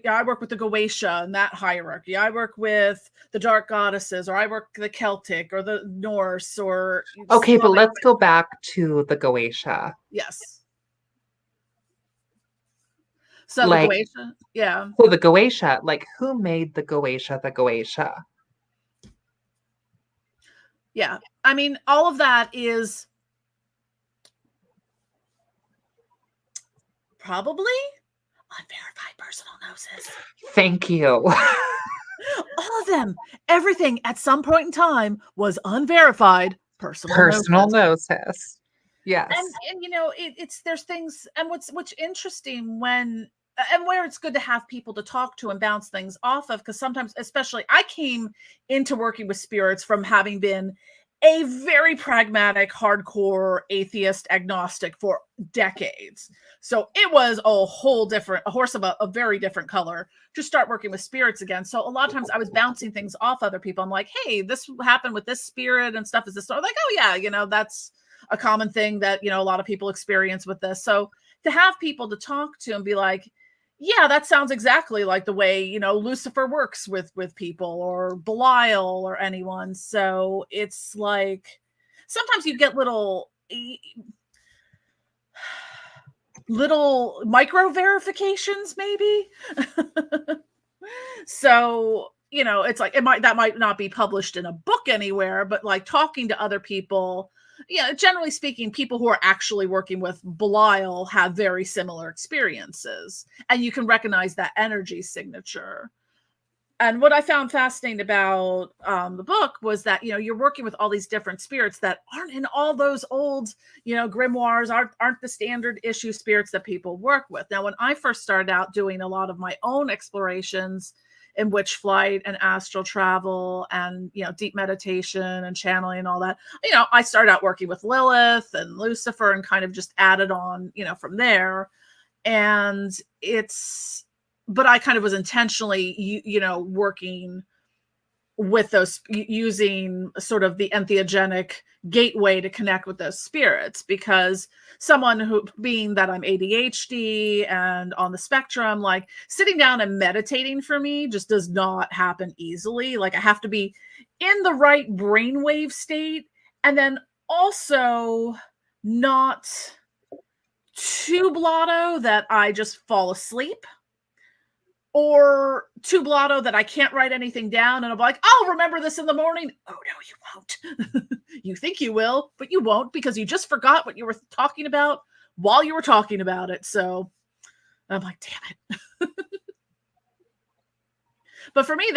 Speaker 1: I work with the Goetia and that hierarchy. I work with the dark goddesses, or I work the Celtic or the Norse or.
Speaker 2: Okay, but let's go back to the Goetia.
Speaker 1: Yes. So the Goetia, yeah.
Speaker 2: So the Goetia, who made the Goetia the Goetia?
Speaker 1: Yeah. I mean, all of that is probably unverified personal gnosis.
Speaker 2: Thank you.
Speaker 1: All of them. Everything at some point in time was unverified personal
Speaker 2: gnosis. Yes.
Speaker 1: And there's things, and what's interesting where it's good to have people to talk to and bounce things off of, because sometimes, especially, I came into working with spirits from having been a very pragmatic, hardcore atheist agnostic for decades. So it was a horse of a very different color to start working with spirits again. So a lot of times I was bouncing things off other people. I'm like, hey, this happened with this spirit and stuff. Is this? I'm like, oh yeah, that's a common thing that, a lot of people experience with this. So to have people to talk to and be like, yeah, that sounds exactly like the way, Lucifer works with people, or Belial or anyone. So it's like, sometimes you get little micro verifications, maybe. So, it's like, that might not be published in a book anywhere, but like talking to other people, generally speaking, people who are actually working with Belial have very similar experiences, and you can recognize that energy signature. And what I found fascinating about the book was that, you're working with all these different spirits that aren't in all those old, grimoires, aren't the standard issue spirits that people work with. Now, when I first started out doing a lot of my own explorations in Witchflight and astral travel and, deep meditation and channeling and all that, I started out working with Lilith and Lucifer and kind of just added on, from there. And but I kind of was intentionally, working with those, using sort of the entheogenic gateway to connect with those spirits, because someone who, being that I'm ADHD and on the spectrum, like sitting down and meditating for me just does not happen easily. Like I have to be in the right brainwave state, and then also not too blotto that I just fall asleep, or too blotto that I can't write anything down, and I'm like, I'll remember this in the morning. Oh, no, you won't. You think you will, but you won't, because you just forgot what you were talking about while you were talking about it. So I'm like, damn it. But for me,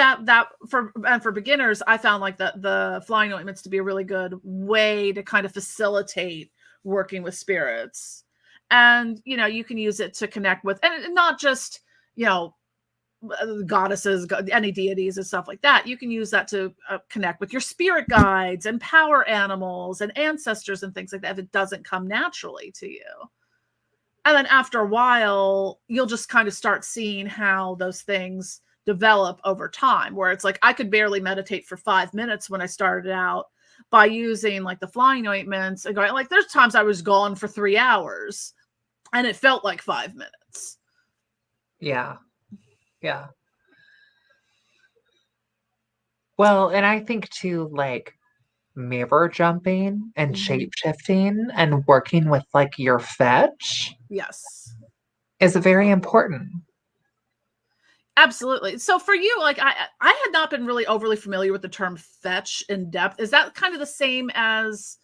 Speaker 1: for beginners, I found like the flying ointments to be a really good way to kind of facilitate working with spirits. And, you can use it to connect with, and not just, goddesses, any deities and stuff like that. You can use that to connect with your spirit guides and power animals and ancestors and things like that if it doesn't come naturally to you. And then after a while, you'll just kind of start seeing how those things develop over time, where it's like I could barely meditate for 5 minutes when I started out by using like the flying ointments, and going, like, there's times I was gone for 3 hours and it felt like 5 minutes.
Speaker 2: Yeah. Well, and I think too, like mirror jumping and shape shifting and working with like your fetch,
Speaker 1: yes,
Speaker 2: is very important.
Speaker 1: Absolutely. So for you, like I had not been really overly familiar with the term fetch in depth. Is that kind of the same as?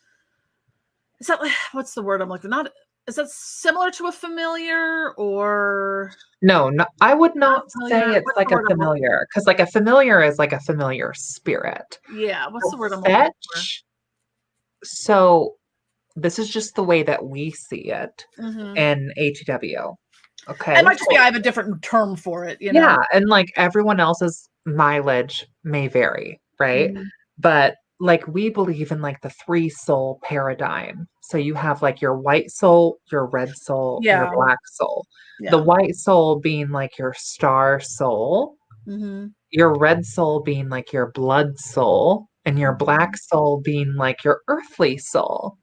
Speaker 1: Is that, what's the word I'm looking? Not. Is that similar to a familiar, or?
Speaker 2: No, I would not say it's like a familiar, because like a familiar is like a familiar spirit.
Speaker 1: Yeah. What's the word I'm looking for?
Speaker 2: So this is just the way that we see it in ATW. Okay.
Speaker 1: It might just be I have a different term for it,
Speaker 2: Yeah, and like everyone else's mileage may vary, right?
Speaker 1: Mhm.
Speaker 2: But like we believe in like the three soul paradigm. So you have like your white soul, your red soul, your
Speaker 1: Yeah.
Speaker 2: black soul. The
Speaker 1: Yeah.
Speaker 2: white soul being like your star soul,
Speaker 1: Mm-hmm.
Speaker 2: your red soul being like your blood soul, and your black soul being like your earthly soul.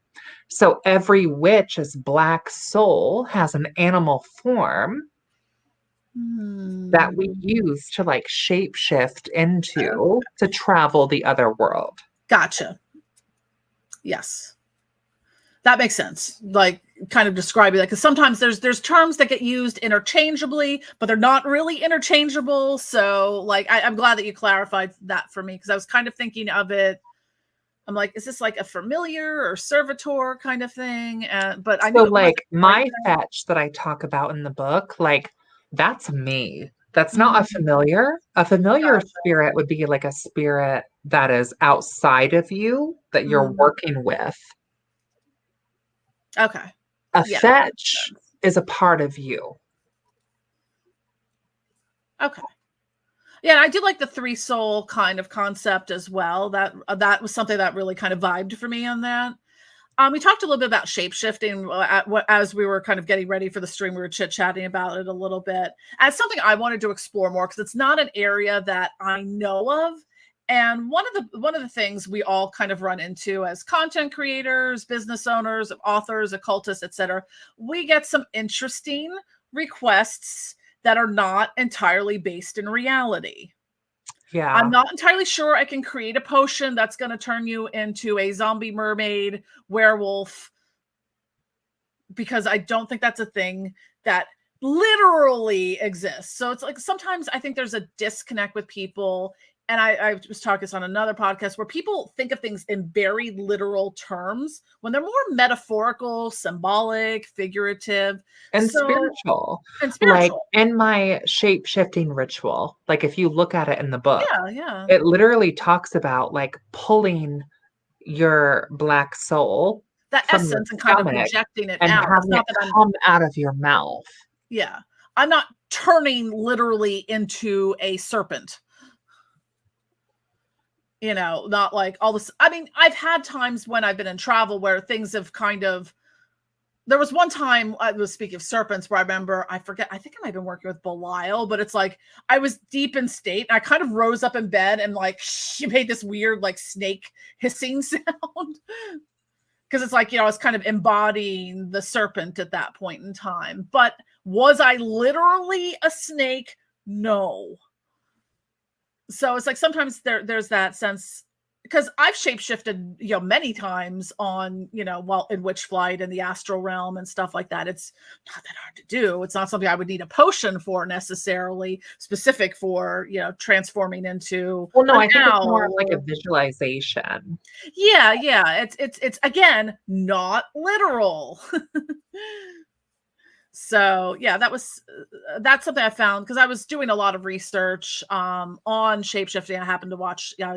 Speaker 2: So every witch's black soul has an animal form that we use to like shapeshift into to travel the other world.
Speaker 1: Gotcha. Yes. That makes sense. Like kind of describing that, because sometimes there's terms that get used interchangeably, but they're not really interchangeable. So like I'm glad that you clarified that for me, because I was kind of thinking of it. I'm like, is this like a familiar or servitor kind of thing? But I
Speaker 2: So
Speaker 1: knew it wasn't
Speaker 2: like
Speaker 1: quite
Speaker 2: my
Speaker 1: that.
Speaker 2: fetch that I talk about in the book, like that's me. That's not a
Speaker 1: Mhm.
Speaker 2: familiar. A familiar
Speaker 1: Gotcha.
Speaker 2: spirit would be like a spirit that is outside of you that you're
Speaker 1: Mhm.
Speaker 2: working with.
Speaker 1: Okay.
Speaker 2: A
Speaker 1: Yeah.
Speaker 2: fetch is a part of you.
Speaker 1: Okay. Yeah, I do like the three soul kind of concept as well. That was something that really kind of vibed for me on that. We talked a little bit about shape-shifting as we were kind of getting ready for the stream. We were chit-chatting about it a little bit. As something I wanted to explore more, because it's not an area that I know of. And one of the things we all kind of run into as content creators, business owners, authors, occultists, etc., we get some interesting requests that are not entirely based in reality.
Speaker 2: Yeah.
Speaker 1: I'm not entirely sure I can create a potion that's going to turn you into a zombie mermaid werewolf, because I don't think that's a thing that literally exists. So it's like sometimes I think there's a disconnect with people. And I was talking this on another podcast where people think of things in very literal terms when they're more metaphorical, symbolic, figurative.
Speaker 2: And
Speaker 1: So,
Speaker 2: spiritual.
Speaker 1: and
Speaker 2: Like
Speaker 1: spiritual.
Speaker 2: in my shape shifting ritual, like if you look at it in the book,
Speaker 1: Yeah, yeah.
Speaker 2: it literally talks about like pulling your black soul
Speaker 1: That
Speaker 2: from your
Speaker 1: essence and kind of
Speaker 2: stomach
Speaker 1: projecting it
Speaker 2: and
Speaker 1: out. It's
Speaker 2: having it
Speaker 1: not that I'm,
Speaker 2: come out of your mouth.
Speaker 1: yeah, I'm not turning literally into a serpent. Not like all this. I mean, I've had times when I've been in travel where things have kind of. There was one time I was speaking of serpents where I remember, I forget, I think I might have been working with Belial, but it's like I was deep in state and I kind of rose up in bed and like she made this weird like snake hissing sound. Because it's like, I was kind of embodying the serpent at that point in time. But was I literally a snake? No. So it's like sometimes there's that sense, because I've shapeshifted, many times on, while in Witchflight and the astral realm and stuff like that. It's not that hard to do. It's not something I would need a potion for necessarily, specific for, transforming into
Speaker 2: Well, no,
Speaker 1: an
Speaker 2: I think it's more of
Speaker 1: owl.
Speaker 2: like a visualization.
Speaker 1: Yeah. It's again not literal. So yeah, that's something I found because I was doing a lot of research on shapeshifting. I happened to watch a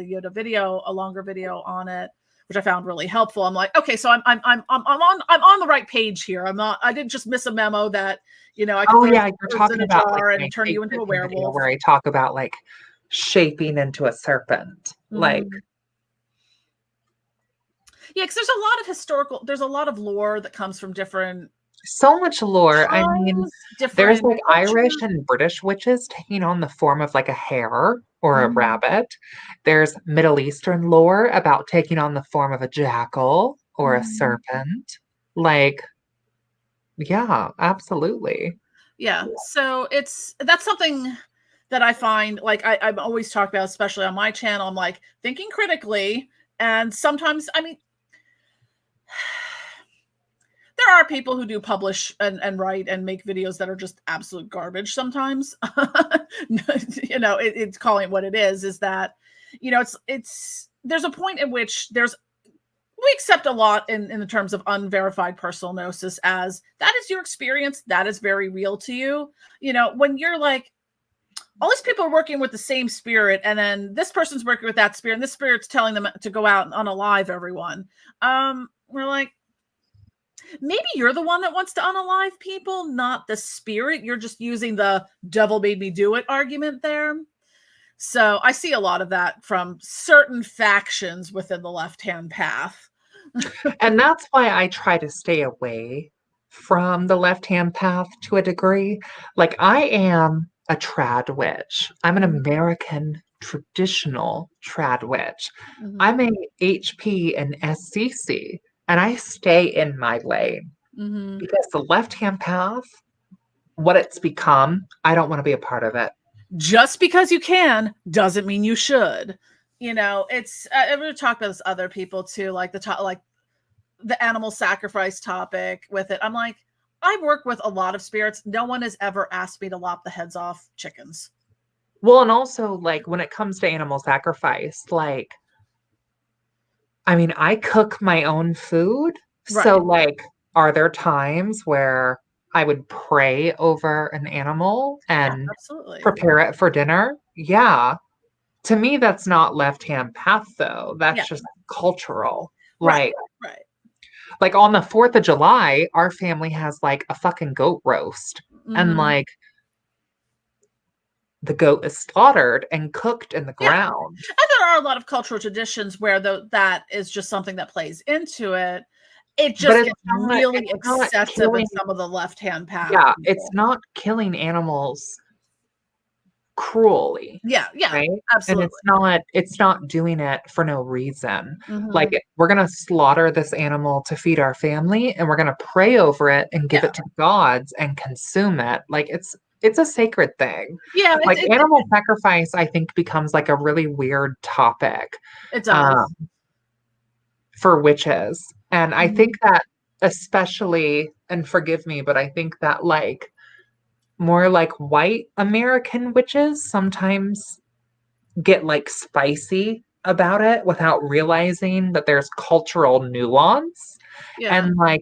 Speaker 1: longer video on it, which I found really helpful. I'm like, okay, so I'm on the right page here. I didn't just miss a memo that I could
Speaker 2: Oh
Speaker 1: throw
Speaker 2: yeah, you're
Speaker 1: words in
Speaker 2: talking
Speaker 1: a
Speaker 2: about like
Speaker 1: jar
Speaker 2: my
Speaker 1: and turn
Speaker 2: shape
Speaker 1: you into a
Speaker 2: shifting video
Speaker 1: werewolf.
Speaker 2: where I talk about like shaping into a serpent. Like
Speaker 1: Mhm. Yeah, because there's a lot of lore that comes from different
Speaker 2: so much lore. I mean,
Speaker 1: times,
Speaker 2: there's
Speaker 1: different
Speaker 2: like Irish
Speaker 1: cultures.
Speaker 2: and British witches taking on the form of like a hare or a
Speaker 1: Mhm.
Speaker 2: rabbit. There's Middle Eastern lore about taking on the form of a jackal or a
Speaker 1: Mhm.
Speaker 2: serpent. Like, yeah, absolutely.
Speaker 1: Yeah. So that's something that I find like I'm always talking about, especially on my channel. I'm like thinking critically. And sometimes, I mean, there are people who do publish and write and make videos that are just absolute garbage sometimes. It's calling it what it is that, it's there's a point in which we accept a lot in the terms of unverified personal gnosis as that is your experience. That is very real to you. When you're like, all these people are working with the same spirit, and then this person's working with that spirit, and this spirit's telling them to go out and unalive everyone. We're like, maybe you're the one that wants to unalive people, not the spirit. You're just using the devil made me do it argument there. So I see a lot of that from certain factions within the left-hand path.
Speaker 2: And that's why I try to stay away from the left-hand path to a degree. Like, I am a trad witch. I'm an American traditional trad witch.
Speaker 1: Mm-hmm.
Speaker 2: I'm a HP and SCC, and I stay in my lane because the left-hand path, what it's become, I don't want to be a part of it.
Speaker 1: Just because you can doesn't mean you should. You know, it's we've talked about this other people too, like the animal sacrifice topic with it. I'm like, I work with a lot of spirits. No one has ever asked me to lop the heads off chickens.
Speaker 2: Well, and also, like, when it comes to animal sacrifice, like, I mean, I cook my own food.
Speaker 1: Right.
Speaker 2: So, like, are there times where I would pray over an animal and
Speaker 1: absolutely
Speaker 2: prepare it for dinner? Yeah. To me, that's not left-hand path, though. That's just cultural.
Speaker 1: Right.
Speaker 2: Like, on the 4th of July, our family has, like, a fucking goat roast. And, like, the goat is slaughtered and cooked in the ground.
Speaker 1: And there are a lot of cultural traditions where that is just something that plays into it. It just gets really excessive in some of the left-hand path.
Speaker 2: Yeah, it's not killing animals cruelly.
Speaker 1: Yeah,
Speaker 2: right?
Speaker 1: absolutely.
Speaker 2: And it's not doing it for no reason. Like, we're gonna slaughter this animal to feed our family, and we're gonna pray over it and give it to gods and consume it. Like, it's a sacred thing.
Speaker 1: Yeah,
Speaker 2: like animal sacrifice, I think, becomes like a really weird topic.
Speaker 1: It does.
Speaker 2: For witches. And I think that especially, and forgive me, but I think that like more like white American witches sometimes get like spicy about it without realizing that there's cultural nuance. And like,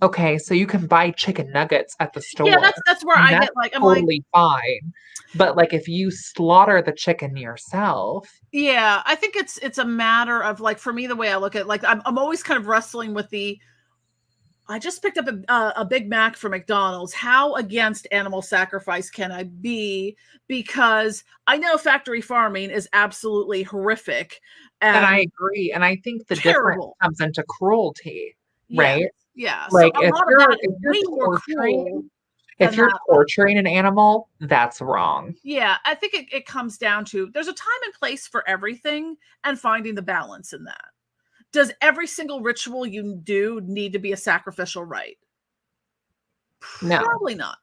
Speaker 2: okay, so you can buy chicken nuggets at the store.
Speaker 1: Yeah, that's where I get like, I'm
Speaker 2: totally fine. But like, if you slaughter the chicken yourself.
Speaker 1: Yeah, I think it's a matter of like, for me, the way I look at it, like, I'm always kind of wrestling with I just picked up a Big Mac from McDonald's. How against animal sacrifice can I be? Because I know factory farming is absolutely horrific. And I
Speaker 2: agree. And I think the difference comes into cruelty, right?
Speaker 1: Yeah.
Speaker 2: Like,
Speaker 1: so
Speaker 2: if you're torturing an animal, that's wrong.
Speaker 1: Yeah, I think it comes down to there's a time and place for everything and finding the balance in that. Does every single ritual you do need to be a sacrificial rite?
Speaker 2: No.
Speaker 1: Probably not.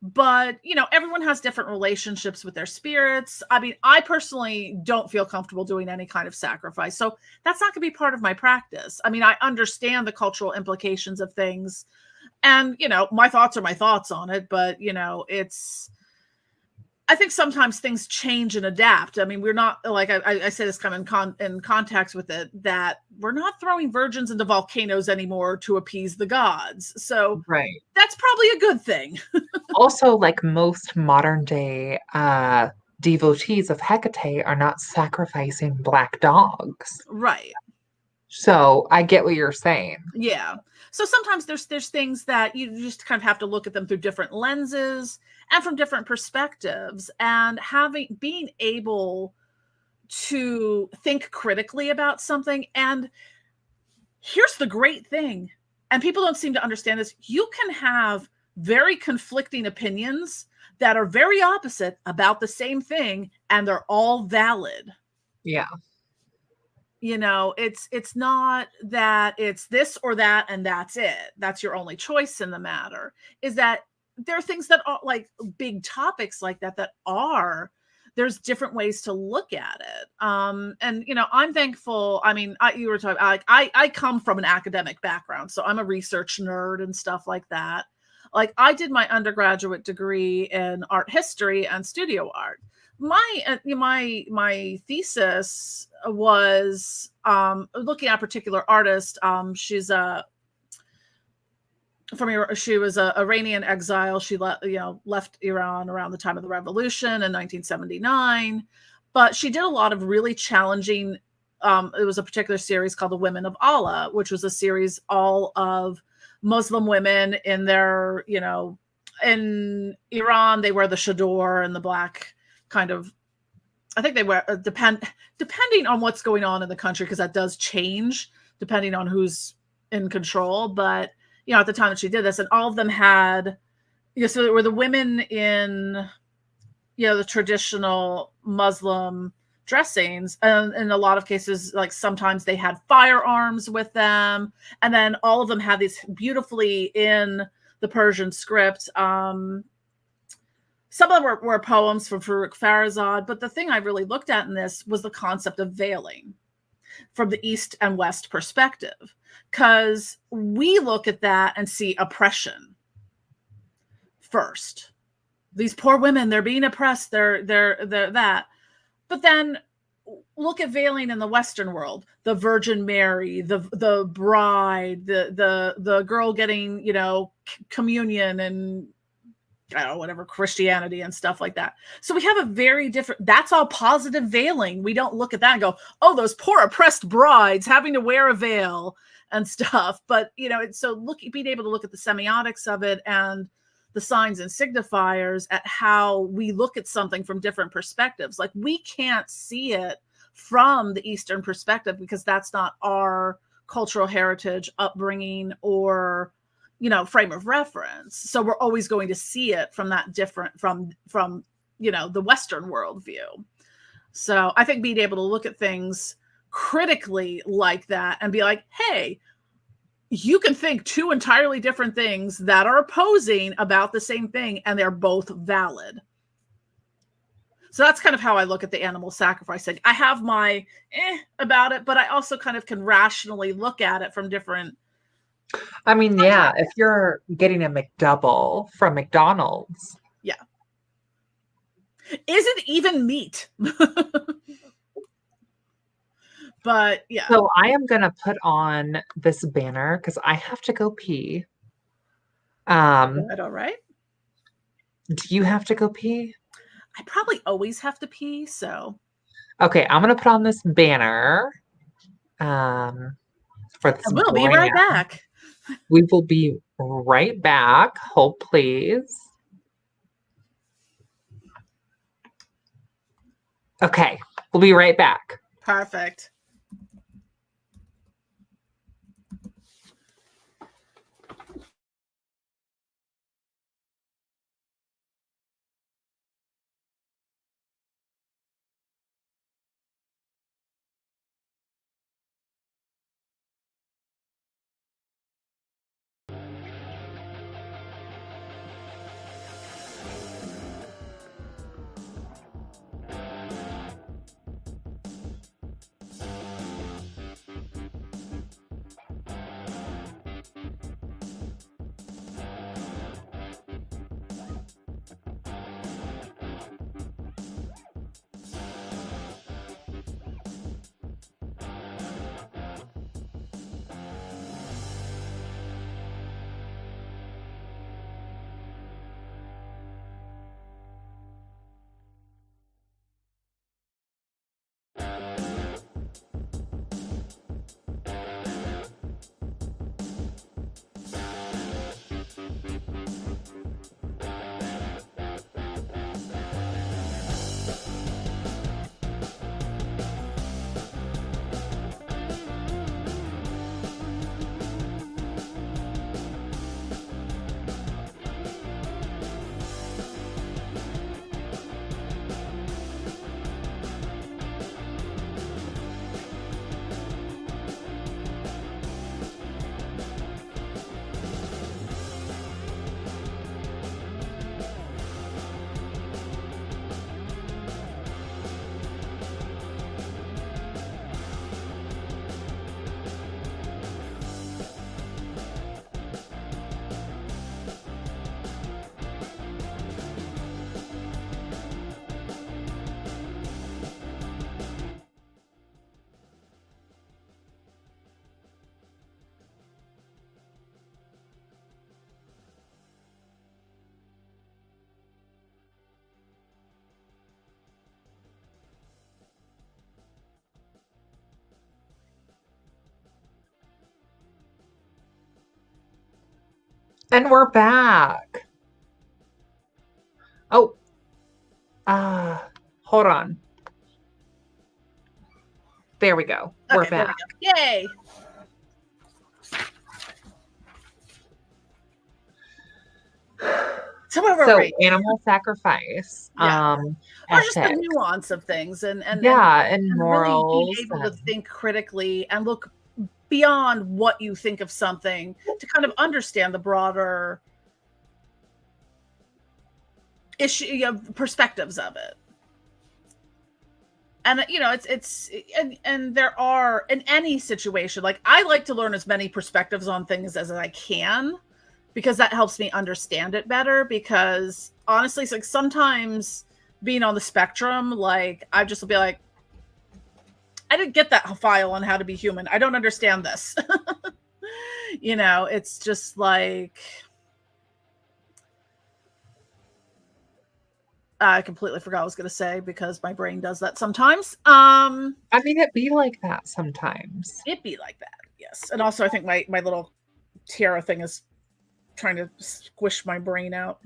Speaker 1: But, you know, everyone has different relationships with their spirits. I mean, I personally don't feel comfortable doing any kind of sacrifice. So that's not going to be part of my practice. I mean, I understand the cultural implications of things. And, you know, my thoughts are my thoughts on it. But, you know, I think sometimes things change and adapt. I mean, we're not, like I say this kind of in context with it, that we're not throwing virgins into volcanoes anymore to appease the gods. So that's probably a good thing.
Speaker 2: Also, like, most modern day devotees of Hecate are not sacrificing black dogs.
Speaker 1: Right.
Speaker 2: So I get what you're saying.
Speaker 1: Yeah. So sometimes there's things that you just kind of have to look at them through different lenses and from different perspectives, and being able to think critically about something. And here's the great thing, and people don't seem to understand this: you can have very conflicting opinions that are very opposite about the same thing, and they're all valid.
Speaker 2: Yeah.
Speaker 1: You know, it's not that it's this or that and that's it. That's your only choice in the matter. Is that there are things that are like big topics like that there's different ways to look at it. And, you know, I'm thankful. I mean, you were talking, like, I come from an academic background, so I'm a research nerd and stuff like that. Like, I did my undergraduate degree in art history and studio art. My thesis was looking at a particular artist. She was a Iranian exile. She left Iran around the time of the revolution in 1979, but she did a lot of really challenging it was a particular series called The Women of Allah, which was a series all of Muslim women in their, you know, in Iran, they wear the chador and the black kind of, I think they wear, depending on what's going on in the country, because that does change depending on who's in control. But, you know, at the time that she did this, and all of them had, you know, so there were the women in, you know, the traditional Muslim dressings, and in a lot of cases, like sometimes they had firearms with them, and then all of them had these beautifully in the Persian script. Some of them were poems from Farrukh Farazad, but the thing I really looked at in this was the concept of veiling from the East and West perspective, because we look at that and see oppression first. These poor women, they're being oppressed, they're that. But then look at veiling in the Western world, the Virgin Mary, the bride, the girl getting, you know, communion and I don't know, whatever, Christianity and stuff like that. So we have a very different, that's all positive veiling. We don't look at that and go, oh, those poor oppressed brides having to wear a veil and stuff. But, you know, it's so being able to look at the semiotics of it and the signs and signifiers at how we look at something from different perspectives. Like we can't see it from the Eastern perspective because that's not our cultural heritage, upbringing, or, you know, frame of reference. So we're always going to see it from that different from, you know, the Western worldview. So I think being able to look at things critically like that and be like, hey, you can think two entirely different things that are opposing about the same thing, and they're both valid. So that's kind of how I look at the animal sacrifice thing. I have my about it, but I also kind of can rationally look at it from different.
Speaker 2: I mean, yeah, if you're getting a McDouble from McDonald's.
Speaker 1: Yeah. Is it even meat? But yeah.
Speaker 2: So I am going to put on this banner because I have to go pee.
Speaker 1: Good, all right.
Speaker 2: Do you have to go pee?
Speaker 1: I probably always have to pee, so.
Speaker 2: Okay, I'm going to put on this banner for this.
Speaker 1: We'll be right back.
Speaker 2: We will be right back. Hold, please. Okay, we'll be right back.
Speaker 1: Perfect.
Speaker 2: And we're back. Oh, hold on. There we go. We're back.
Speaker 1: Yay.
Speaker 2: So animal sacrifice.
Speaker 1: Yeah. Or just the nuance of things and morals. Really being able to think critically and look beyond what you think of something to kind of understand the broader issue, perspectives of it. And and there are, in any situation, like I like to learn as many perspectives on things as I can, because that helps me understand it better. Because honestly, it's like sometimes being on the spectrum, like I just will be like, I didn't get that file on how to be human. I don't understand this. It's just like, I completely forgot what I was going to say because my brain does that sometimes.
Speaker 2: I mean, it'd be like that sometimes.
Speaker 1: It'd be like that, yes. And also, I think my little tiara thing is trying to squish my brain out.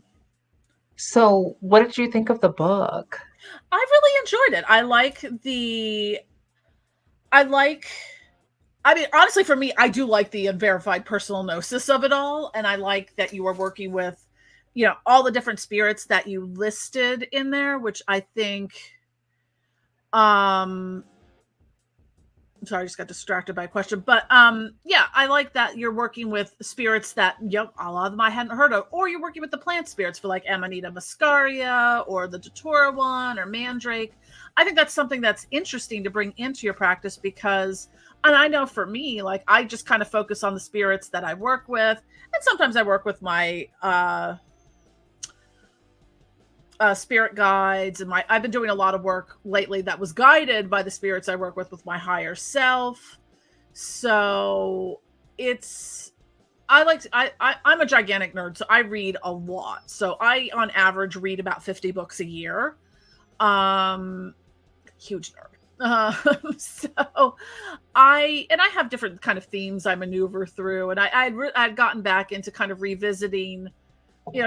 Speaker 2: So, what did you think of the book?
Speaker 1: I really enjoyed it. I mean, honestly, for me, I do like the unverified personal gnosis of it all. And I like that you were working with, all the different spirits that you listed in there, which I think, I'm sorry, I just got distracted by a question, but yeah, I like that you're working with spirits that, a lot of them I hadn't heard of, or you're working with the plant spirits for like Amonita muscaria or the Detura one or Mandrake. I think that's something that's interesting to bring into your practice because, and I know for me, like I just kind of focus on the spirits that I work with, and sometimes I work with my spirit guides, and I've been doing a lot of work lately that was guided by the spirits I work with my higher self. So I'm a gigantic nerd, so I read a lot. So I on average read about 50 books a year. Huge nerd. So I have different kind of themes I maneuver through, and I'd gotten back into kind of revisiting,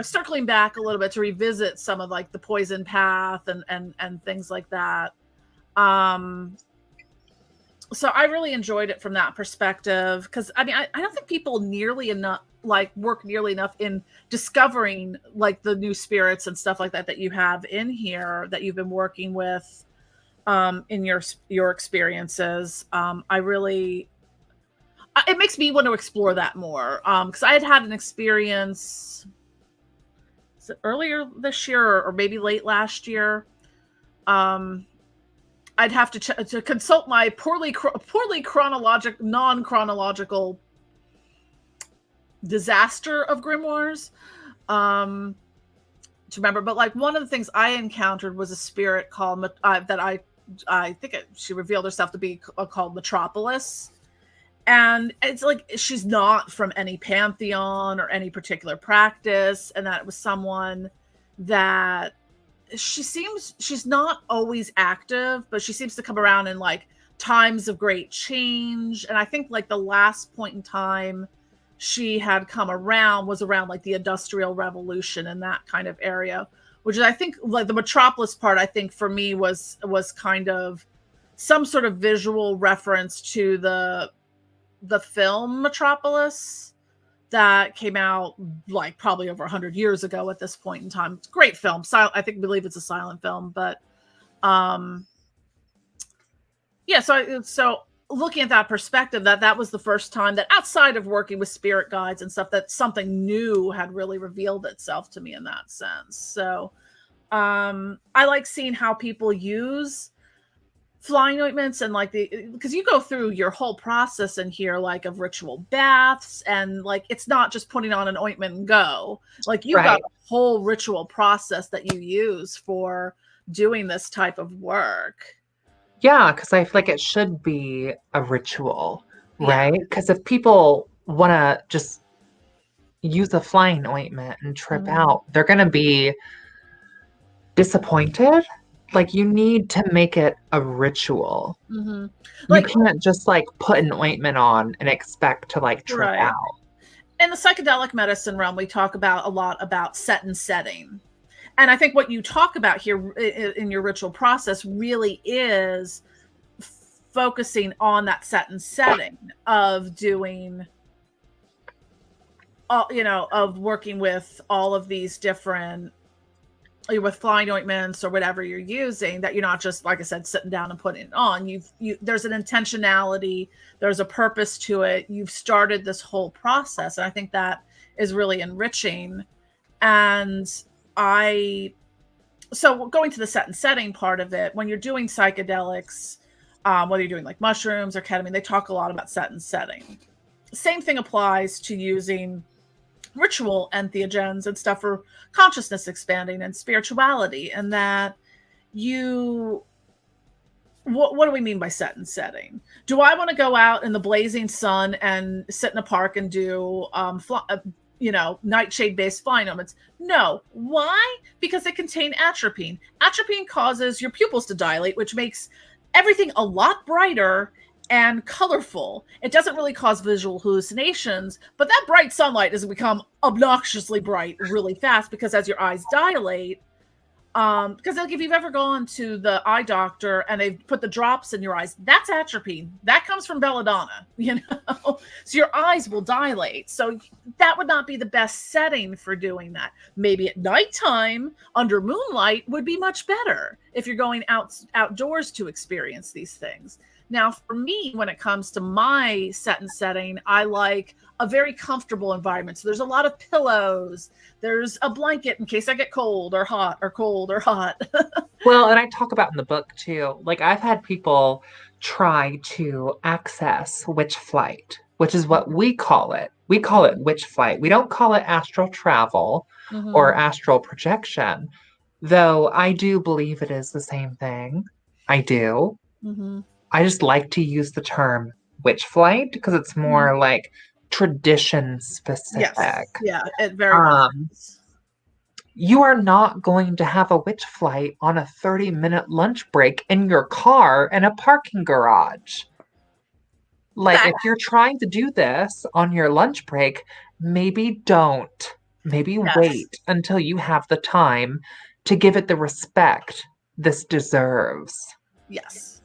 Speaker 1: circling back a little bit to revisit some of like the poison path and things like that. So I really enjoyed it from that perspective, because I mean, I don't think people work nearly enough in discovering like the new spirits and stuff like that you have in here that you've been working with in your experiences. It makes me want to explore that more, because I had an experience earlier this year or maybe late last year. I'd have to consult my poorly non-chronological disaster of grimoires to remember. But like one of the things I encountered was a spirit called that I think she revealed herself to be called Metropolis. And it's like she's not from any pantheon or any particular practice, and that it was someone that she's not always active, but she seems to come around in like times of great change. And I think like the last point in time she had come around was around like the Industrial Revolution and that kind of area, which is, I think, like the Metropolis part, I think for me was kind of some sort of visual reference to the film Metropolis that came out like probably over 100 years ago at this point in time. It's a great film. I believe it's a silent film, but yeah. So looking at that perspective, that was the first time that outside of working with spirit guides and stuff, that something new had really revealed itself to me in that sense. So I like seeing how people use flying ointments and like because you go through your whole process in here, like of ritual baths, and like it's not just putting on an ointment and go. Like you've got a whole ritual process that you use for doing this type of work.
Speaker 2: Yeah, because I feel like it should be a ritual, right? Because if people want to just use a flying ointment and trip out, they're going to be disappointed. Like you need to make it a ritual.
Speaker 1: Mm-hmm.
Speaker 2: You can't just like put an ointment on and expect to like trip out.
Speaker 1: in the psychedelic medicine realm, we talk about a lot about set and setting. And I think what you talk about here in your ritual process really is focusing on that set and setting of doing, of working with all of these different, with flying ointments or whatever you're using, that you're not just, like I said, sitting down and putting it on. There's an intentionality, there's a purpose to it. You've started this whole process. And I think that is really enriching. And so going to the set and setting part of it, when you're doing psychedelics, whether you're doing like mushrooms or ketamine, they talk a lot about set and setting. Same thing applies to using ritual entheogens and stuff for consciousness expanding and spirituality. And that what do we mean by set and setting? Do I want to go out in the blazing sun and sit in a park and do nightshade based flying ointments? No. Why? Because they contain atropine. Atropine causes your pupils to dilate, which makes everything a lot brighter and colorful. It doesn't really cause visual hallucinations, but that bright sunlight has become obnoxiously bright really fast, because as your eyes dilate, because like if you've ever gone to the eye doctor and they've put the drops in your eyes, that's atropine. That comes from belladonna, so your eyes will dilate. So that would not be the best setting for doing that. Maybe at nighttime under moonlight would be much better if you're going outdoors to experience these things. Now, for me, when it comes to my set and setting, I like a very comfortable environment. So there's a lot of pillows. There's a blanket in case I get cold or hot or cold or hot.
Speaker 2: Well, and I talk about in the book too, like I've had people try to access Witchflight, which is what we call it. We call it Witchflight. We don't call it astral travel or astral projection, though I do believe it is the same thing. I do. I just like to use the term Witchflight because it's more like tradition specific.
Speaker 1: Yes. Yeah, it very much is.
Speaker 2: You are not going to have a Witchflight on a 30-minute lunch break in your car in a parking garage. Like, if you're trying to do this on your lunch break, maybe don't. Maybe wait until you have the time to give it the respect this deserves.
Speaker 1: Yes.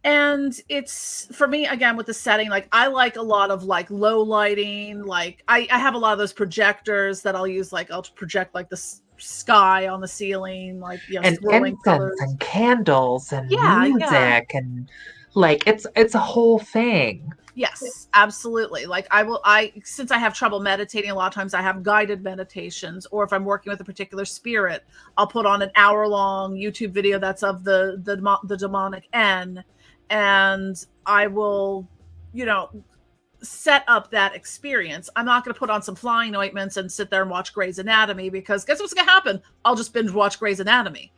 Speaker 1: And it's, for me, again, with the setting, like I like a lot of like low lighting. Like I have a lot of those projectors that I'll use. Like I'll project like the sky on the ceiling, like,
Speaker 2: and incense colors and candles and music and like it's a whole thing.
Speaker 1: Yes, absolutely. Like since I have trouble meditating, a lot of times I have guided meditations, or if I'm working with a particular spirit, I'll put on an hour-long YouTube video that's of the demonic N, and I will, set up that experience. I'm not going to put on some flying ointments and sit there and watch Grey's Anatomy, because guess what's going to happen? I'll just binge watch Grey's Anatomy.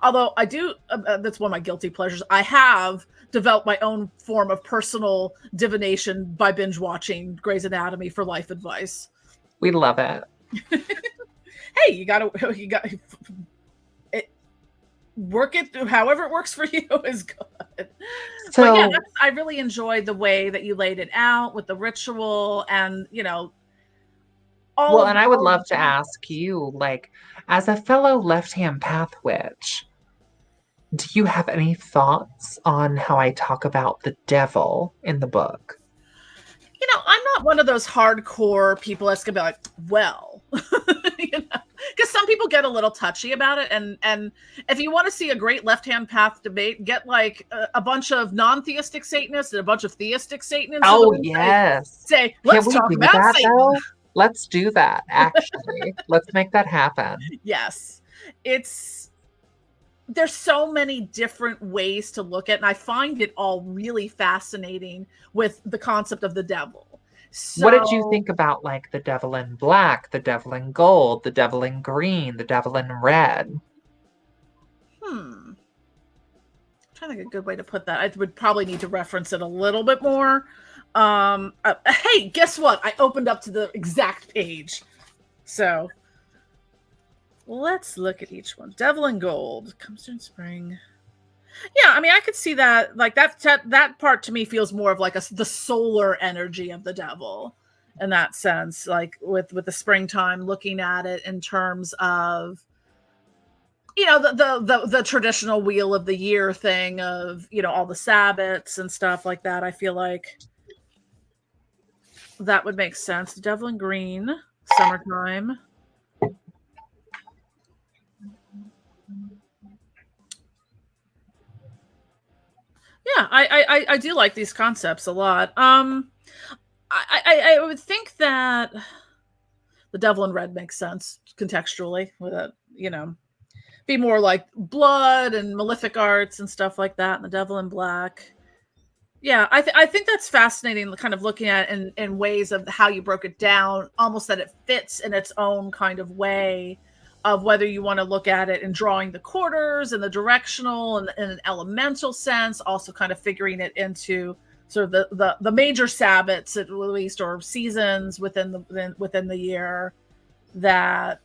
Speaker 1: Although I do, that's one of my guilty pleasures. I have developed my own form of personal divination by binge watching Grey's Anatomy for life advice.
Speaker 2: We love it.
Speaker 1: Hey, you got it. Work it however it works for you is good. So but yeah, I really enjoyed the way that you laid it out with the ritual and
Speaker 2: all. Well, and I would love to ask you, like, as a fellow left-hand path witch, do you have any thoughts on how I talk about the devil in the book?
Speaker 1: I'm not one of those hardcore people that's gonna be like, well, because some people get a little touchy about it. And if you want to see a great left-hand path debate, get like a bunch of non-theistic Satanists and a bunch of theistic Satanists.
Speaker 2: Oh, yes.
Speaker 1: Say, let's talk about Satan.
Speaker 2: Though? Let's do that, actually. Let's make that happen.
Speaker 1: Yes. There's so many different ways to look at it, and I find it all really fascinating with the concept of the devil. So,
Speaker 2: what did you think about like the devil in black, the devil in gold, the devil in green, the devil in red?
Speaker 1: I'm trying to think of a good way to put that. I would probably need to reference it a little bit more. Hey, guess what? I opened up to the exact page. So let's look at each one. Devil in gold comes in spring. Yeah, I mean, I could see that. Like that part to me feels more of like the solar energy of the devil, in that sense. Like with the springtime, looking at it in terms of, you know, the traditional wheel of the year thing of, you know, all the Sabbats and stuff like that. I feel like that would make sense. The devil in green, summertime. Yeah, I do like these concepts a lot. I would think that the devil in red makes sense contextually with it, you know, be more like blood and malefic arts and stuff like that, and the devil in black. Yeah, I think that's fascinating, kind of looking at it in ways of how you broke it down, almost that it fits in its own kind of way of whether you want to look at it in drawing the quarters and the directional and in an elemental sense, also kind of figuring it into sort of the major Sabbats at least, or seasons within the year. That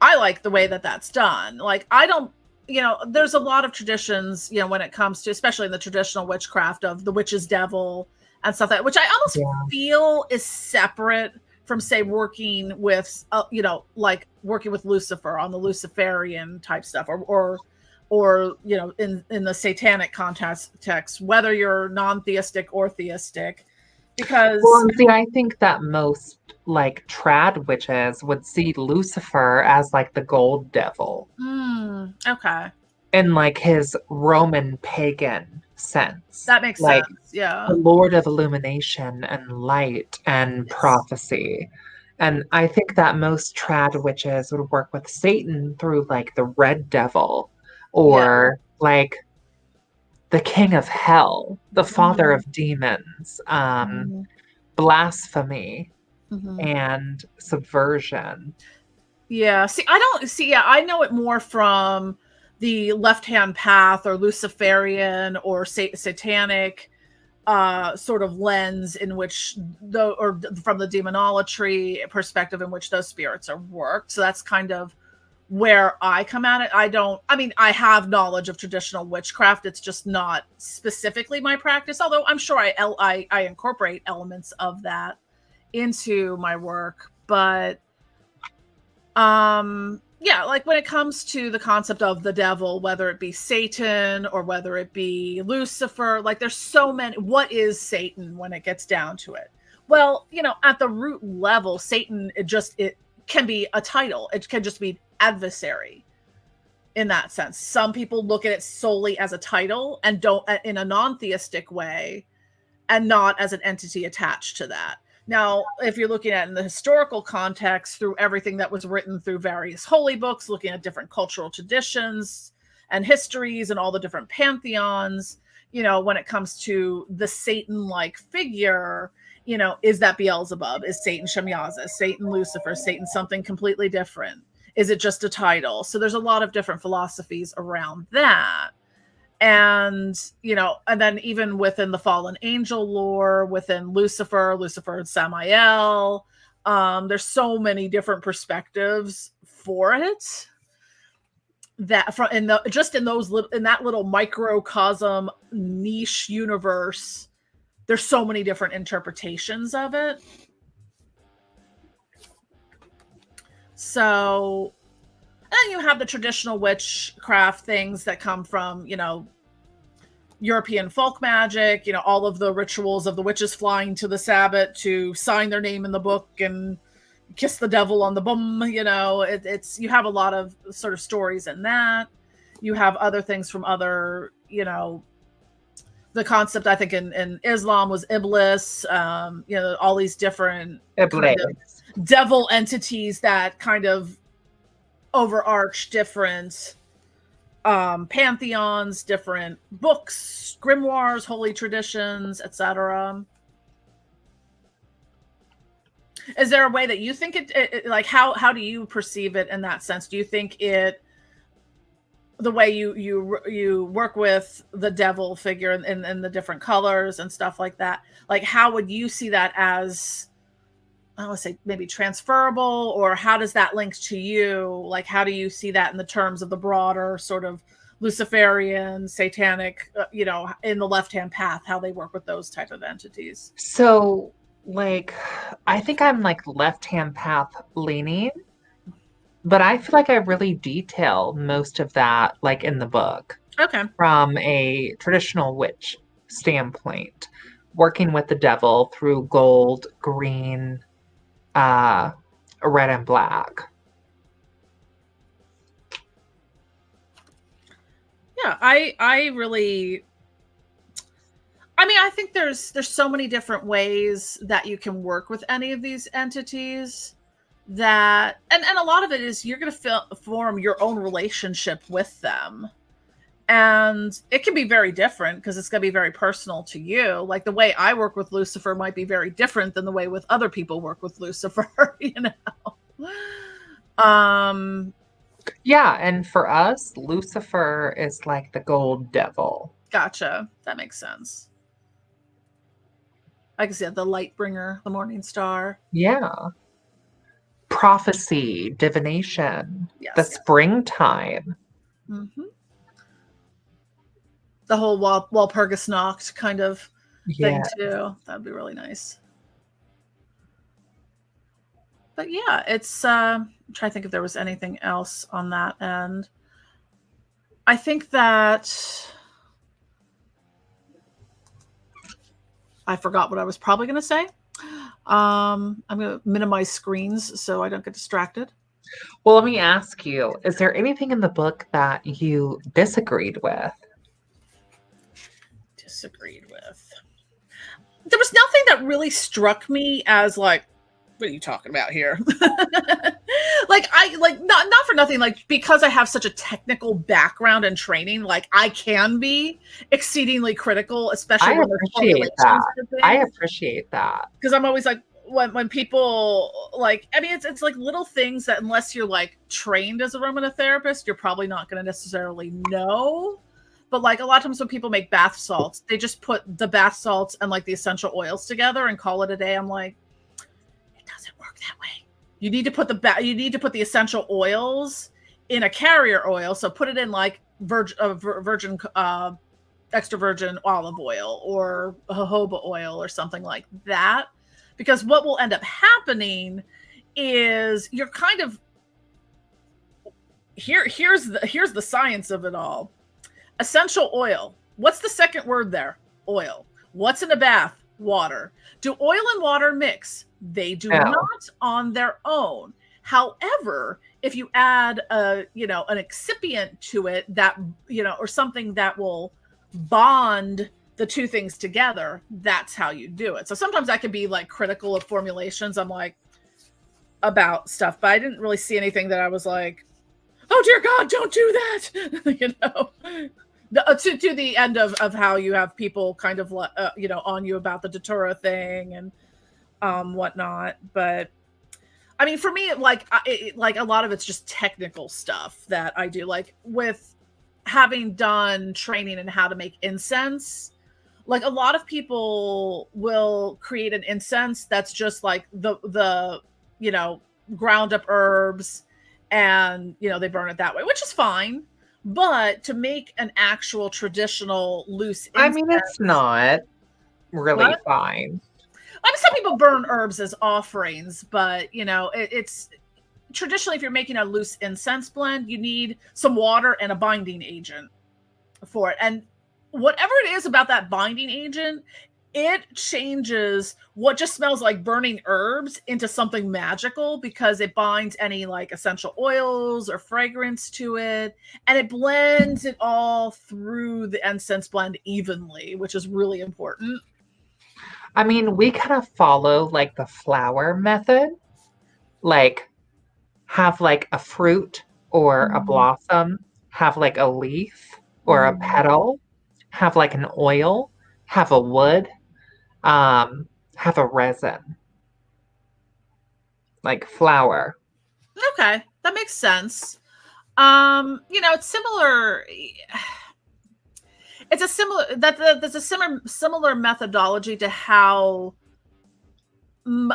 Speaker 1: I like the way that that's done. Like, I don't, you know, there's a lot of traditions, you know, when it comes to, especially in the traditional witchcraft of the witch's devil and stuff like that, which I almost feel is separate from, say, working with, you know, like working with Lucifer on the Luciferian type stuff, or you know, in the satanic context, whether you're non-theistic or theistic, because
Speaker 2: see, I think that most like trad witches would see Lucifer as like the gold devil.
Speaker 1: Okay,
Speaker 2: in like his Roman pagan sense.
Speaker 1: That makes
Speaker 2: like,
Speaker 1: sense. Yeah.
Speaker 2: The Lord of illumination and light and prophecy. And I think that most trad witches would work with Satan through like the red devil, or like the king of hell, the father of demons, blasphemy, and subversion.
Speaker 1: Yeah. See, I know it more from the left-hand path or Luciferian or satanic sort of lens in which or from the demonolatry perspective in which those spirits are worked. So that's kind of where I come at it. I have knowledge of traditional witchcraft. It's just not specifically my practice, although I'm sure I incorporate elements of that into my work. But yeah, like when it comes to the concept of the devil, whether it be Satan or whether it be Lucifer, like there's so many. What is Satan when it gets down to it? Well, you know, at the root level, Satan, it can be a title. It can just be adversary in that sense. Some people look at it solely as a title and don't, in a non-theistic way, and not as an entity attached to that. Now, if you're looking at it in the historical context through everything that was written through various holy books, looking at different cultural traditions and histories and all the different pantheons, you know, when it comes to the Satan-like figure, you know, is that Beelzebub? Is Satan Shamyaza? Is Satan Lucifer? Is Satan something completely different? Is it just a title? So there's a lot of different philosophies around that. And, you know, and then even within the fallen angel lore, within Lucifer and Samael, there's so many different perspectives for it that in that little microcosm niche universe, there's so many different interpretations of it. So, and you have the traditional witchcraft things that come from, you know, European folk magic, you know, all of the rituals of the witches flying to the Sabbat to sign their name in the book and kiss the devil on the bum, you know, it's you have a lot of sort of stories in that. You have other things from other, you know, the concept I think in Islam was Iblis, you know, all these different kind of devil entities that kind of overarch different pantheons, different books, grimoires, holy traditions, etc. Is there a way that you think it like how do you perceive it in that sense? Do you think it, the way you work with the devil figure in the different colors and stuff like that, like how would you see that as, I want to say maybe transferable, or how does that link to you? Like, how do you see that in the terms of the broader sort of Luciferian, satanic, in the left-hand path, how they work with those type of entities.
Speaker 2: So, like, I think I'm like left-hand path leaning, but I feel like I really detail most of that, like in the book,
Speaker 1: Okay.
Speaker 2: from a traditional witch standpoint, working with the devil through gold, green, red, and black.
Speaker 1: Yeah, I really, I mean, I think there's so many different ways that you can work with any of these entities, that and a lot of it is you're going to form your own relationship with them. And it can be very different because it's going to be very personal to you. Like the way I work with Lucifer might be very different than the way with other people work with Lucifer,
Speaker 2: Yeah, and for us, Lucifer is like the gold devil.
Speaker 1: Gotcha. That makes sense. Like I said, the light bringer, the morning star.
Speaker 2: Yeah. Prophecy, divination,
Speaker 1: Yes.
Speaker 2: the springtime.
Speaker 1: Mm-hmm. The whole Walpurgis Nacht kind of thing too. That'd be really nice. But yeah, it's I'm trying to think if there was anything else on that end. I think that I forgot what I was probably going to say. I'm going to minimize screens so I don't get distracted.
Speaker 2: Well, let me ask you, is there anything in the book that you disagreed with?
Speaker 1: Disagreed with. There was nothing that really struck me as like, what are you talking about here? Not for nothing, like because I have such a technical background and training, like I can be exceedingly critical, especially when there's formulations.
Speaker 2: I appreciate that.
Speaker 1: Because I'm always like, when people like, I mean, it's like little things that unless you're like trained as a aromatherapist, you're probably not going to necessarily know. But like a lot of times when people make bath salts, they just put the bath salts and like the essential oils together and call it a day. I'm like, it doesn't work that way. You need to put the essential oils in a carrier oil. So put it in like virgin extra virgin olive oil or jojoba oil or something like that. Because what will end up happening is you're kind of here's the science of it all. Essential oil. What's the second word there? Oil. What's in a bath? Water. Do oil and water mix? They do not on their own. However, if you add an excipient to it that, or something that will bond the two things together, that's how you do it. So sometimes I can be like critical of formulations. I'm like about stuff, but I didn't really see anything that I was like, oh dear God, don't do that. To the end of how you have people kind of on you about the Detura thing and whatnot. But I mean, for me, like a lot of it's just technical stuff that I do, like with having done training in how to make incense. Like a lot of people will create an incense that's just like the ground up herbs and they burn it that way, which is fine. But to make an actual traditional loose incense,
Speaker 2: I mean, it's not really fine.
Speaker 1: I mean, some people burn herbs as offerings, but it's traditionally, if you're making a loose incense blend, you need some water and a binding agent for it. And whatever it is about that binding agent, it changes what just smells like burning herbs into something magical because it binds any like essential oils or fragrance to it, and it blends it all through the incense blend evenly, which is really important.
Speaker 2: I mean, we kind of follow like the flower method, like have like a fruit or a blossom, have like a leaf or a petal, have like an oil, have a wood, have a resin, like flower.
Speaker 1: Okay, that makes sense. It's similar. It's a similar there's a similar methodology to how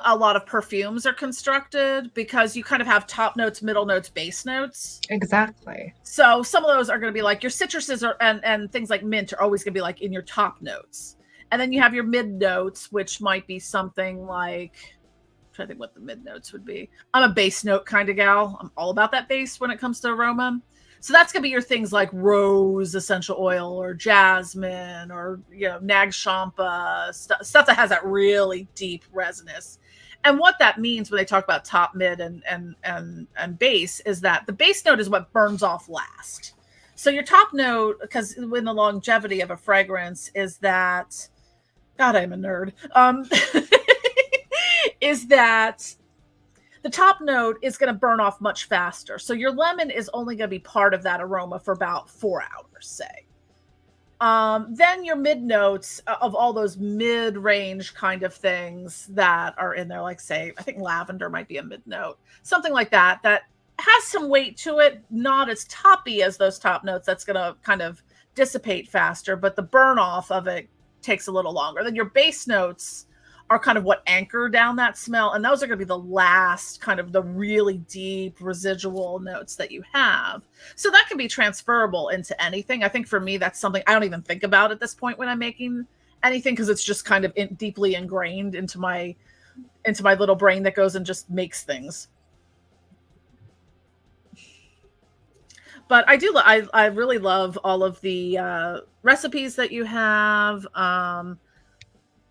Speaker 1: a lot of perfumes are constructed, because you kind of have top notes, middle notes, base notes.
Speaker 2: Exactly.
Speaker 1: So some of those are going to be like your citruses and things like mint are always going to be like in your top notes. And then you have your mid notes, which might be something like, I'm trying to think what the mid notes would be. I'm a base note kind of gal. I'm all about that base when it comes to aroma. So that's going to be your things like rose essential oil or jasmine or, nag champa, stuff that has that really deep resinous. And what that means when they talk about top, mid, and base is that the base note is what burns off last. So your top note, because in the longevity of a fragrance, is that, God, I'm a nerd, is that the top note is going to burn off much faster. So your lemon is only going to be part of that aroma for about 4 hours, say. Then your mid notes of all those mid-range kind of things that are in there, like, say, I think lavender might be a mid note, something like that, that has some weight to it, not as toppy as those top notes. That's going to kind of dissipate faster, but the burn off of it takes a little longer. Then your base notes are kind of what anchor down that smell. And those are going to be the last kind of the really deep residual notes that you have. So that can be transferable into anything. I think for me, that's something I don't even think about at this point when I'm making anything, because it's just kind of deeply ingrained into my little brain that goes and just makes things. But I really love all of the recipes that you have.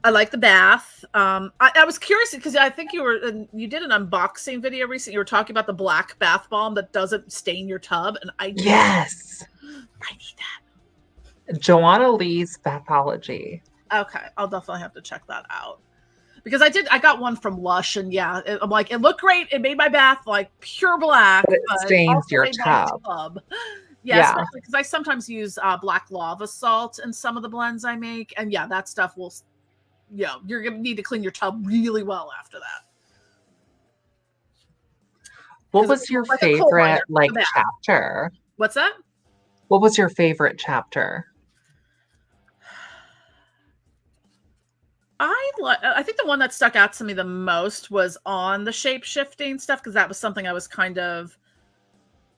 Speaker 1: I like the bath. I was curious because I think you did an unboxing video recently. You were talking about the black bath bomb that doesn't stain your tub, and
Speaker 2: Yes,
Speaker 1: I need that.
Speaker 2: Joanna Lee's Bathology.
Speaker 1: Okay, I'll definitely have to check that out, because I got one from Lush, and yeah, I'm like, it looked great. It made my bath like pure black,
Speaker 2: but it stains your tub.
Speaker 1: Yeah, especially because I sometimes use black lava salt in some of the blends I make, and yeah, that stuff will. You're going to need to clean your tub really well after that.
Speaker 2: What was your favorite chapter?
Speaker 1: What's that?
Speaker 2: What was your favorite chapter?
Speaker 1: I think the one that stuck out to me the most was on the shape-shifting stuff, because that was something I was kind of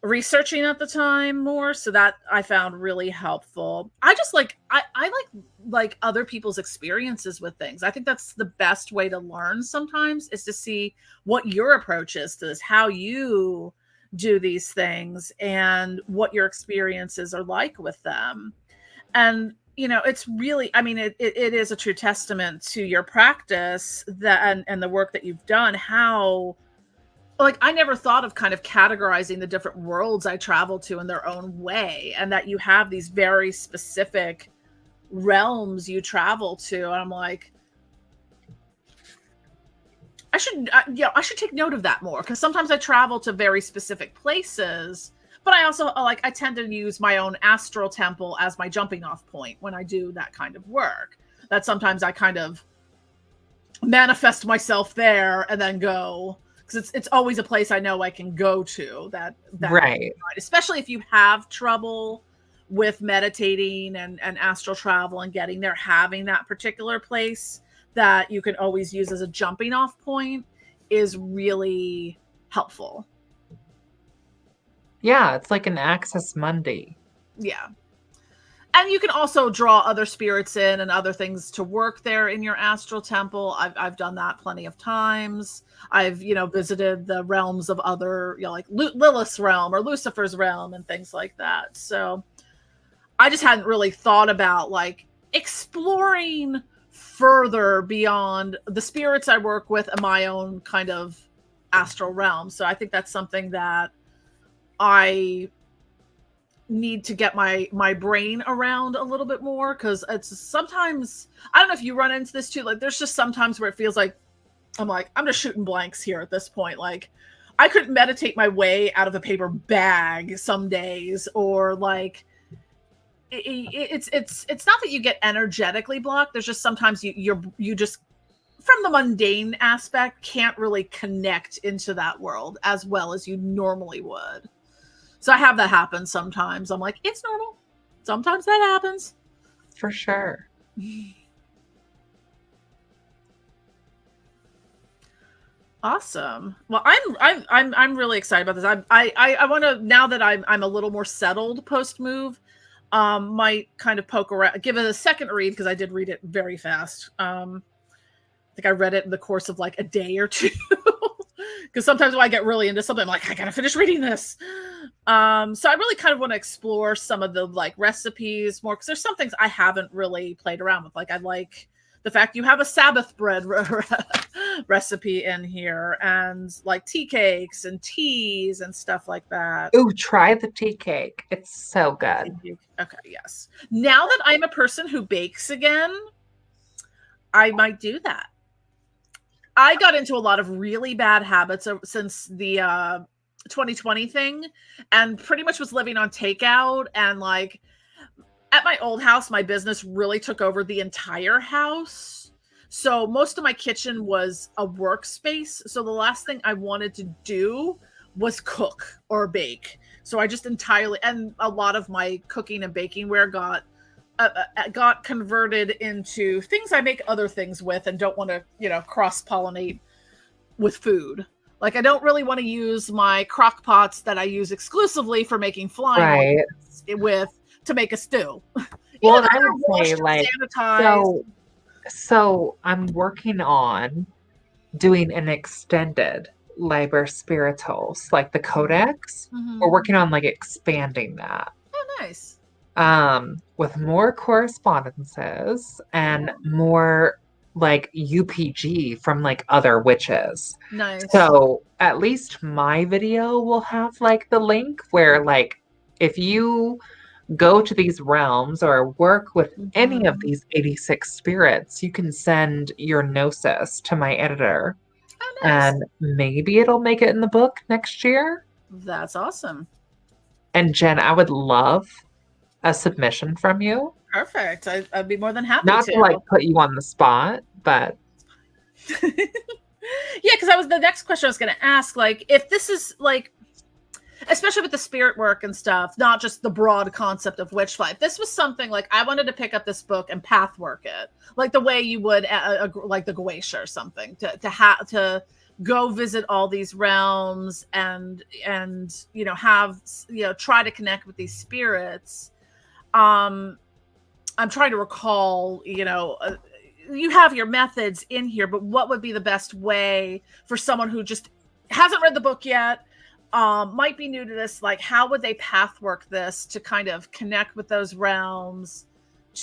Speaker 1: researching at the time more, so that I found really helpful. I just like other people's experiences with things. I think that's the best way to learn sometimes, is to see what your approach is to this, how you do these things, and what your experiences are like with them. And it's really, I mean, it is a true testament to your practice that and the work that you've done, how like I never thought of kind of categorizing the different worlds I travel to in their own way, and that you have these very specific realms you travel to. And I'm like, I should take note of that more, because sometimes I travel to very specific places, but I also I tend to use my own astral temple as my jumping off point when I do that kind of work. That sometimes I kind of manifest myself there and then go. Because it's always a place I know I can go to that
Speaker 2: right.
Speaker 1: Especially if you have trouble with meditating and astral travel and getting there, having that particular place that you can always use as a jumping off point is really helpful.
Speaker 2: Yeah, it's like an Access Monday.
Speaker 1: Yeah. And you can also draw other spirits in and other things to work there in your astral temple. I've done that plenty of times. I've, visited the realms of other, like Lilith's realm or Lucifer's realm and things like that. So I just hadn't really thought about like exploring further beyond the spirits I work with and my own kind of astral realm. So I think that's something that I need to get my brain around a little bit more, because it's sometimes, I don't know if you run into this too, like there's just sometimes where it feels like I'm just shooting blanks here at this point. Like I couldn't meditate my way out of a paper bag some days, or like it's not that you get energetically blocked. There's just sometimes you just from the mundane aspect can't really connect into that world as well as you normally would. So I have that happen sometimes. I'm like, it's normal. Sometimes that happens.
Speaker 2: For sure.
Speaker 1: Awesome. Well, I'm really excited about this. I want to, now that I'm a little more settled post move, might kind of poke around, give it a second read, because I did read it very fast. I think I read it in the course of like a day or two. Because sometimes when I get really into something, I'm like, I gotta finish reading this. So I really kind of want to explore some of the like recipes more, because there's some things I haven't really played around with. Like I like the fact you have a Sabbath bread recipe in here, and like tea cakes and teas and stuff like that.
Speaker 2: Ooh, try the tea cake. It's so good.
Speaker 1: Okay, yes. Now that I'm a person who bakes again, I might do that. I got into a lot of really bad habits since the 2020 thing, and pretty much was living on takeout. And like at my old house, my business really took over the entire house. So most of my kitchen was a workspace. So the last thing I wanted to do was cook or bake. So I just entirely, and a lot of my cooking and baking ware got converted into things I make other things with, and don't want to, cross-pollinate with food. Like I don't really want to use my crock pots that I use exclusively for making flying with to make a stew.
Speaker 2: Well, I would say like, so I'm working on doing an extended Liber Spirituals, like the codex. Mm-hmm. We're working on like expanding that.
Speaker 1: Oh, nice.
Speaker 2: With more correspondences and more like UPG from like other witches.
Speaker 1: Nice.
Speaker 2: So at least my video will have like the link where like if you go to these realms or work with any of these 86 spirits, you can send your gnosis to my editor. Oh, nice. And maybe it'll make it in the book next year.
Speaker 1: That's awesome.
Speaker 2: And Jen, I would love a submission from you.
Speaker 1: Perfect. I'd be more than happy
Speaker 2: Not to like put you on the spot, but
Speaker 1: yeah, because that was the next question I was going to ask. Like, if this is like, especially with the spirit work and stuff, not just the broad concept of Witchflight, this was something like I wanted to pick up this book and path work it, like the way you would like the Goetia or something, to go visit all these realms and have try to connect with these spirits. I'm trying to recall, you have your methods in here, but what would be the best way for someone who just hasn't read the book yet, might be new to this? Like, how would they path work this to kind of connect with those realms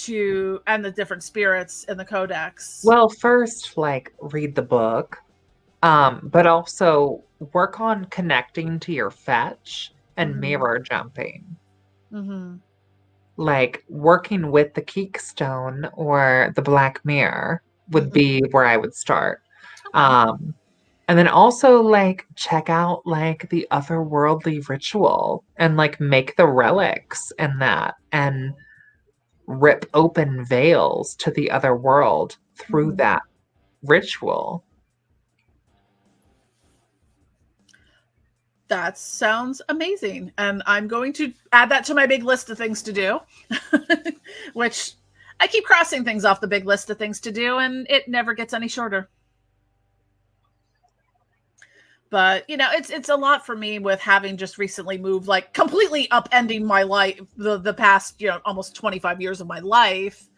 Speaker 1: and the different spirits in the codex?
Speaker 2: Well, first, like, read the book, but also work on connecting to your fetch and mirror jumping. Mm-hmm. Like working with the Keekstone or the Black Mirror would be where I would start. And then also like check out like the otherworldly ritual and like make the relics and that, and rip open veils to the other world through that ritual.
Speaker 1: That sounds amazing. And I'm going to add that to my big list of things to do, which I keep crossing things off the big list of things to do, and it never gets any shorter. But, it's a lot for me with having just recently moved, like completely upending my life, the past, almost 25 years of my life.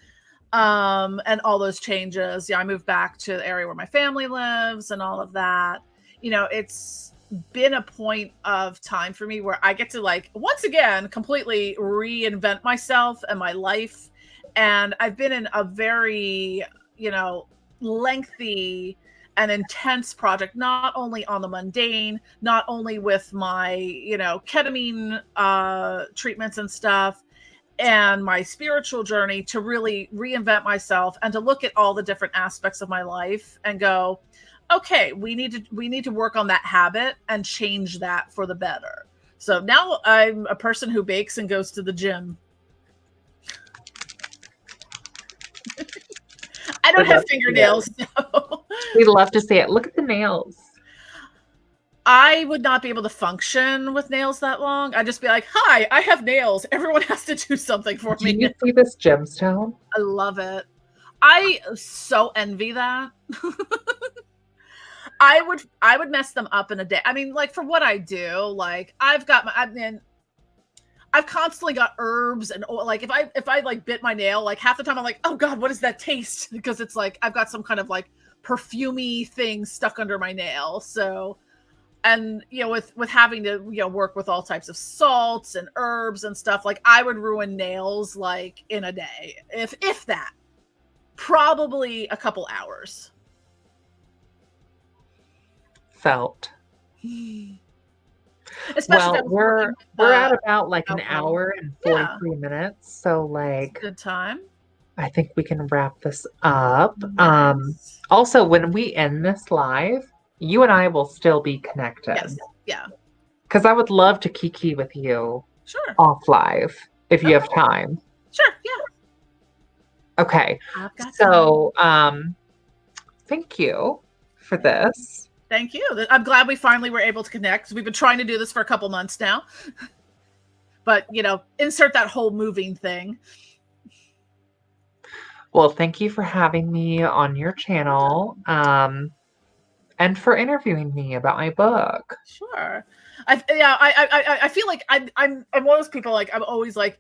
Speaker 1: And all those changes. I moved back to the area where my family lives and all of that. It's been a point of time for me where I get to like once again completely reinvent myself and my life, and I've been in a very lengthy and intense project, not only on the mundane, not only with my ketamine treatments and stuff, and my spiritual journey, to really reinvent myself and to look at all the different aspects of my life and go, okay, we need to work on that habit and change that for the better. So now I'm a person who bakes and goes to the gym. I don't have fingernails. So.
Speaker 2: We'd love to see it. Look at the nails.
Speaker 1: I would not be able to function with nails that long. I'd just be like, hi, I have nails. Everyone has to do something for me.
Speaker 2: Do you see this gemstone?
Speaker 1: I love it. I so envy that. I would mess them up in a day. I mean, like for what I do, like I've constantly got herbs and like if I like bit my nail, like half the time I'm like, oh God, what does that taste? Because it's like I've got some kind of like perfumey thing stuck under my nail. So, and with having to work with all types of salts and herbs and stuff, like I would ruin nails like in a day, if that, probably a couple hours.
Speaker 2: Felt.
Speaker 1: Especially
Speaker 2: we're at about like an hour and 43 minutes, so like
Speaker 1: good time.
Speaker 2: I think we can wrap this up.
Speaker 1: Nice.
Speaker 2: Also, when we end this live, you and I will still be connected.
Speaker 1: Yes. Yeah.
Speaker 2: Because I would love to kiki with you.
Speaker 1: Sure.
Speaker 2: Off live if you have time.
Speaker 1: Sure. Yeah.
Speaker 2: Okay. So, thank you for this.
Speaker 1: Thank you. I'm glad we finally were able to connect. We've been trying to do this for a couple months now. But, insert that whole moving thing.
Speaker 2: Well, thank you for having me on your channel and for interviewing me about my book.
Speaker 1: Sure. I feel like I'm one of those people, like, I'm always like,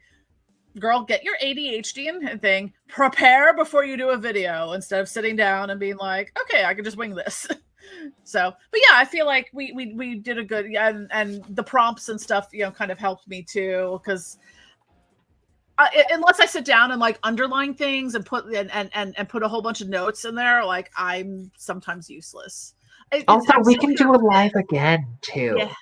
Speaker 1: girl, get your ADHD and thing, prepare before you do a video instead of sitting down and being like, okay, I can just wing this. So, but yeah, I feel like we did a good, and the prompts and stuff, kind of helped me too, because unless I sit down and like underline things and put and put a whole bunch of notes in there, like I'm sometimes useless.
Speaker 2: Also, we can do a live again too.
Speaker 1: Yeah.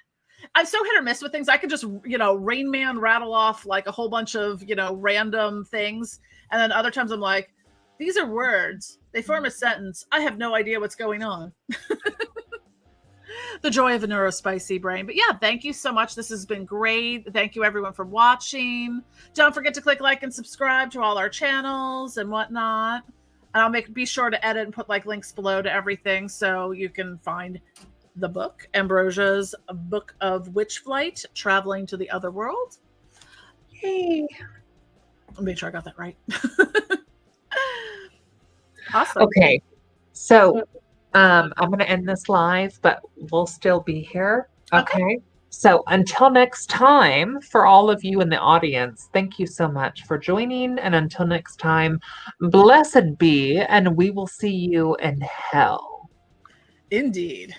Speaker 1: I'm so hit or miss with things. I could just, Rain Man rattle off like a whole bunch of, random things. And then other times I'm like, these are words. They form a sentence. I have no idea what's going on. The joy of a neurospicy brain. But yeah, thank you so much. This has been great. Thank you everyone for watching. Don't forget to click like and subscribe to all our channels and whatnot. And I'll be sure to edit and put like links below to everything so you can find the book, Ambrosia's Book of Witchflight, Traveling to the Other World.
Speaker 2: Yay.
Speaker 1: I'll make sure I got that right. Awesome.
Speaker 2: Okay. So I'm going to end this live, but we'll still be here. Okay. So until next time, for all of you in the audience, thank you so much for joining. And until next time, blessed be, and we will see you in hell.
Speaker 1: Indeed.